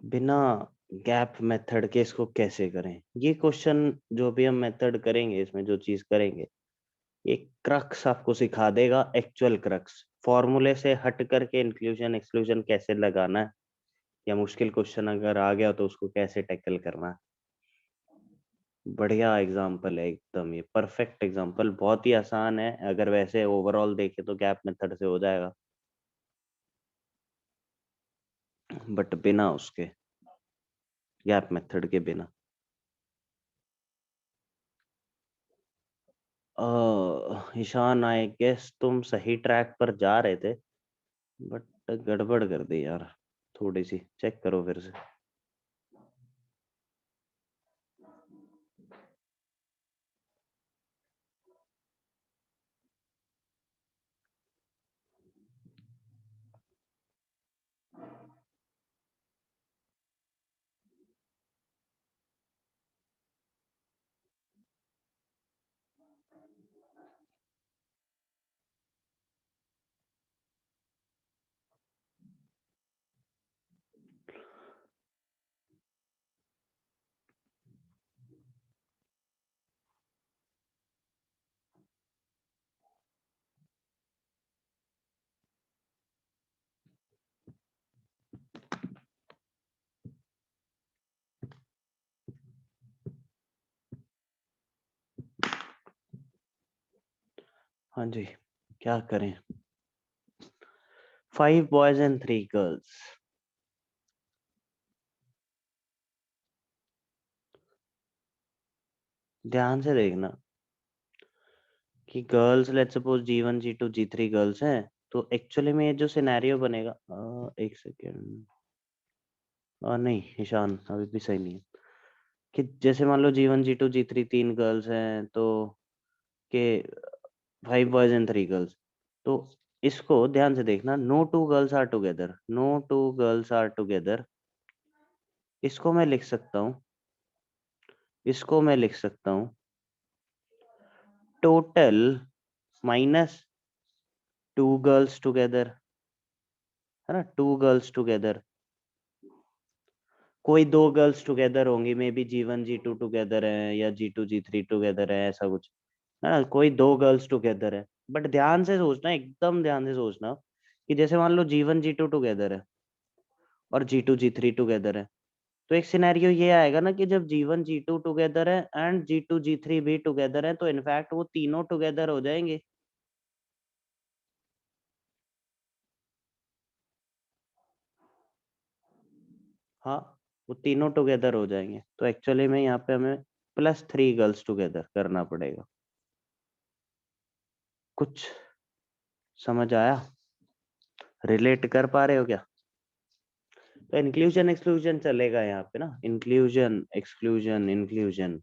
A: बिना गैप मेथड के इसको कैसे करें? ये क्वेश्चन जो भी हम मेथड करेंगे, इसमें जो चीज करेंगे, एक क्रक्स आपको सिखा देगा, एक्चुअल क्रक्स। फॉर्मूले से हट करके इंक्लूजन एक्सक्लूजन कैसे लगाना है, या मुश्किल क्वेश्चन अगर आ गया तो उसको कैसे टैकल करना है। बढ़िया एग्जाम्पल है एकदम, ये परफेक्ट एग्जाम्पल, बहुत ही आसान है। अगर वैसे ओवरऑल देखे तो गैप मेथड से हो जाएगा, बट बिना उसके, गैप मेथड के बिना। ईशान, आई गेस तुम सही ट्रैक पर जा रहे थे, बट गड़बड़ कर दी यार थोड़ी सी। चेक करो फिर से। हाँ जी, क्या करें? 5 boys and 3 girls। ध्यान से देखना कि girls, let's suppose G1 G2 G3 girls हैं, तो एक्चुअली में ये जो सिनेरियो बनेगा, एक सेकेंड, नहीं ईशान अभी भी सही नहीं है। कि जैसे मान लो G1 G2 G3 तीन गर्ल्स हैं, तो के 5 boys and 3 girls, तो इसको ध्यान से देखना, no two girls are together, no two girls are together. इसको मैं लिख सकता हूँ, इसको मैं लिख सकता हूँ टोटल माइनस 2 गर्ल्स टुगेदर, है ना? 2 गर्ल्स टुगेदर, कोई 2 गर्ल्स टुगेदर होंगी, may be G1 G2 together है या G2 G3 टुगेदर है, ऐसा कुछ, है ना? कोई 2 गर्ल्स टुगेदर है, बट ध्यान से सोचना, एकदम ध्यान से सोचना कि जैसे मान लो G1 G2 टुगेदर है और G2 G3 टुगेदर है, तो एक सिनेरियो ये आएगा ना कि जब G1 G2 टुगेदर है एंड G2 G3 भी टुगेदर है, तो इनफैक्ट वो तीनों टुगेदर हो जाएंगे। हाँ, वो तीनों टुगेदर हो जाएंगे, तो एक्चुअली में यहाँ पे हमें +3 गर्ल्स टुगेदर करना पड़ेगा। कुछ समझ आया? रिलेट कर पा रहे हो क्या? तो इंक्लूजन एक्सक्लूजन चलेगा यहाँ पे ना, इंक्लूजन एक्सक्लूजन इंक्लूजन,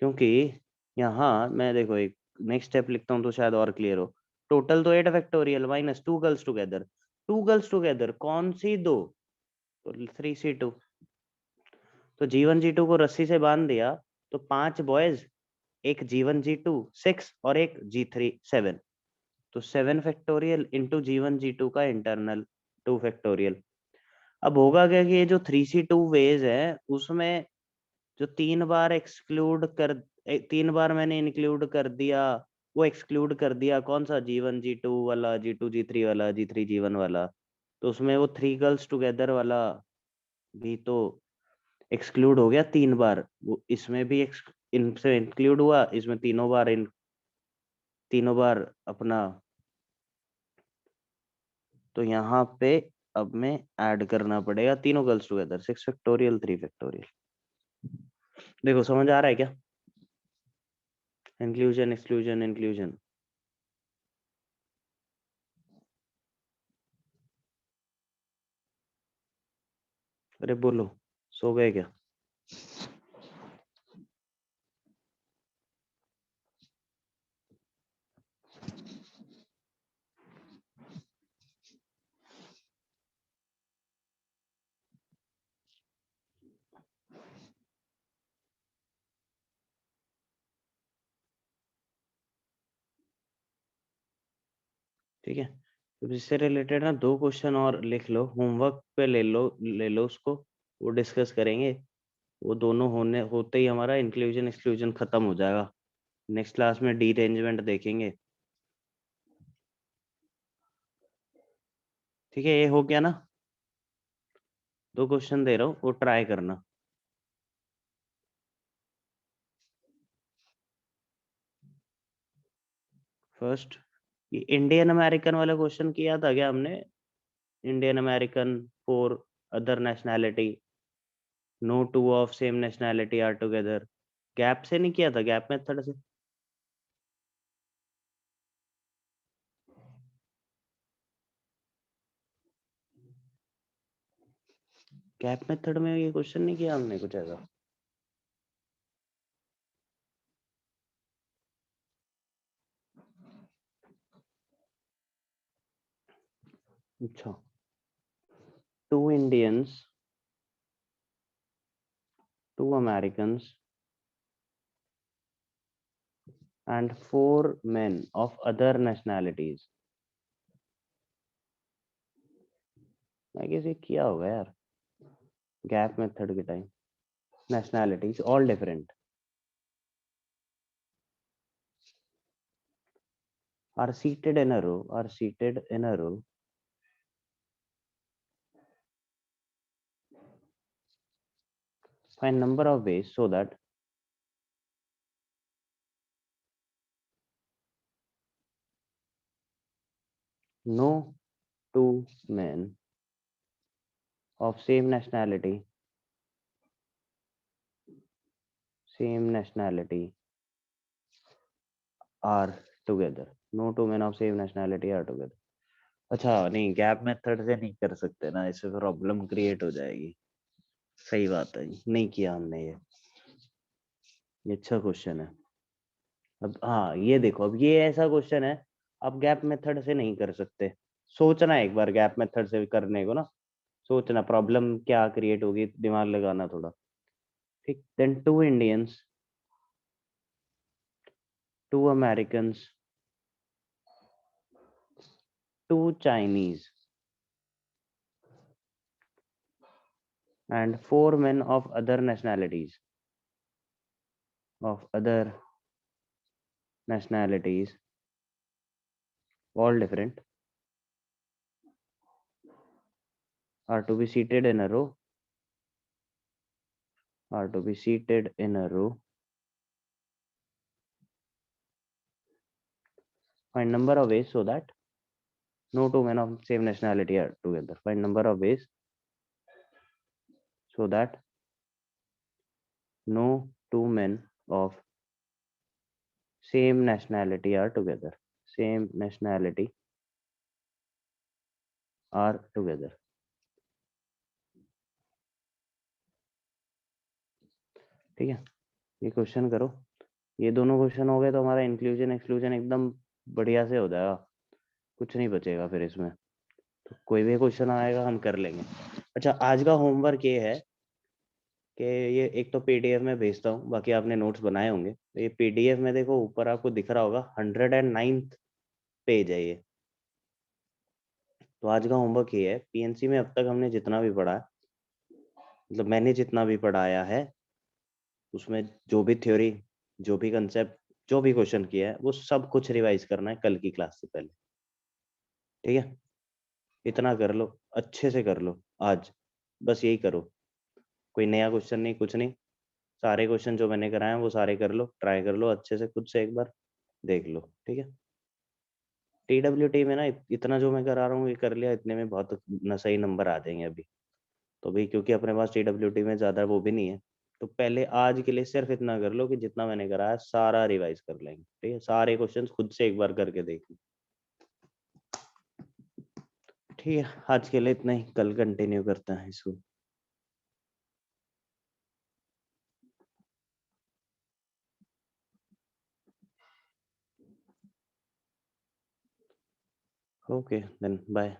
A: क्योंकि यहाँ मैं देखो एक नेक्स्ट स्टेप लिखता हूँ तो शायद और क्लियर हो। टोटल तो 8 factorial minus 2 girls together, 2 girls together कौन सी दो? तो 3C2। तो G1 G2 को रस्सी से बांध दिया तो 5 बॉयज, एक G1 G2 6 और एक G3 7, तो 7 फैक्टोरियल इंटू G1 G2 का इंटरनल 2 फैक्टोरियल। अब होगा क्या कि ये जो 3C2 वेज है उसमें जो 3 बार एक्सक्लूड कर 3 बार मैंने इंक्लूड कर दिया, वो एक्सक्लूड कर दिया कौन सा? G1 G2 वाला, G2 G3 वाला, G3 G1 वाला। तो उसमें वो 3 गर्ल्स टुगेदर वाला भी तो एक्सक्लूड हो गया 3 बार, वो इसमें भी इनसे इंक्लूड हुआ, इसमें तीनों बार अपना। तो यहाँ पे अब में ऐड करना पड़ेगा तीनों गर्ल्स टुगेदर, 6 फैक्टोरियल 3 फैक्टोरियल। देखो समझ आ रहा है क्या? Inclusion exclusion inclusion. अरे बोलो, सो गए क्या? ठीक है, तो इससे रिलेटेड ना 2 क्वेश्चन और लिख लो, होमवर्क पे ले लो उसको, वो डिस्कस करेंगे। वो दोनों होते ही हमारा इंक्लूजन एक्सक्लूजन खत्म हो जाएगा। नेक्स्ट क्लास में डीअरेंजमेंट देखेंगे। ठीक है, ये हो गया ना? 2 क्वेश्चन दे रहा हूँ, वो ट्राई करना। फर्स्ट, ये इंडियन अमेरिकन वाला क्वेश्चन किया था क्या हमने? Indian American for other nationality, no two of same nationality are together. Gap से नहीं किया था, गैप मेथड से? गैप मेथड में ये क्वेश्चन नहीं किया हमने कुछ ऐसा? अच्छा, 2 Indians, 2 Americans and 4 men of other nationalities। मैं किसी किया होगा यार गैप मेथड के time. nationalities all different are seated in a row find number of ways so that no two men of same nationality are together, no two men of same nationality are together। अच्छा नहीं, गैप मेथड से नहीं कर सकते ना, इससे प्रॉब्लम क्रिएट हो जाएगी। सही बात है, नहीं किया हमने ये अच्छा क्वेश्चन है। अब हाँ ये देखो, अब ये ऐसा क्वेश्चन है, आप गैप मेथड से नहीं कर सकते। सोचना एक बार गैप मेथड से करने को ना, सोचना प्रॉब्लम क्या क्रिएट होगी, दिमाग लगाना थोड़ा। ठीक, then 2 Indians, 2 Americans, 2 Chinese and 4 men of other nationalities, all different, are to be seated in a row, find number of ways so that no two men of same nationality are together, find number of ways so that no two men of same nationality are together, same nationality are together. ठीक है, ये क्वेश्चन करो। ये दोनों क्वेश्चन हो गए तो हमारा इंक्लूजन एक्सक्लूजन एकदम बढ़िया से हो जाएगा, कुछ नहीं बचेगा फिर इसमें। तो कोई भी क्वेश्चन आएगा हम कर लेंगे। अच्छा, आज का होमवर्क ये है कि ये एक तो पीडीएफ में भेजता हूँ, बाकी आपने नोट्स बनाए होंगे। तो ये पीडीएफ में देखो ऊपर आपको दिख रहा होगा 109th पेज है ये। तो आज का होमवर्क ये है, पीएनसी में अब तक हमने जितना भी पढ़ा है, मतलब मैंने जितना भी पढ़ाया है, उसमें जो भी थ्योरी, जो भी कंसेप्ट, जो भी क्वेश्चन किया है, वो सब कुछ रिवाइज करना है कल की क्लास से पहले। ठीक है, इतना कर लो, अच्छे से कर लो आज, बस यही करो। कोई नया क्वेश्चन नहीं, कुछ नहीं, सारे क्वेश्चन जो मैंने कराए हैं वो सारे कर लो, ट्राई कर लो अच्छे से, खुद से एक बार देख लो। ठीक है, टीडब्ल्यूटी में ना इतना जो मैं करा रहा हूँ ये कर लिया, इतने में बहुत सही नंबर आ जाएंगे अभी। तो भाई क्योंकि अपने पास टीडब्ल्यूटी में ज़्यादा वो भी नहीं है, तो पहले आज के लिए सिर्फ इतना कर लो कि जितना मैंने कराया सारा रिवाइज कर लेंगे। ठीक है, सारे क्वेश्चंस खुद से एक बार करके देख लो। ठीक है, आज के लिए इतना ही, कल कंटिन्यू करते हैं इसको। Okay then, bye.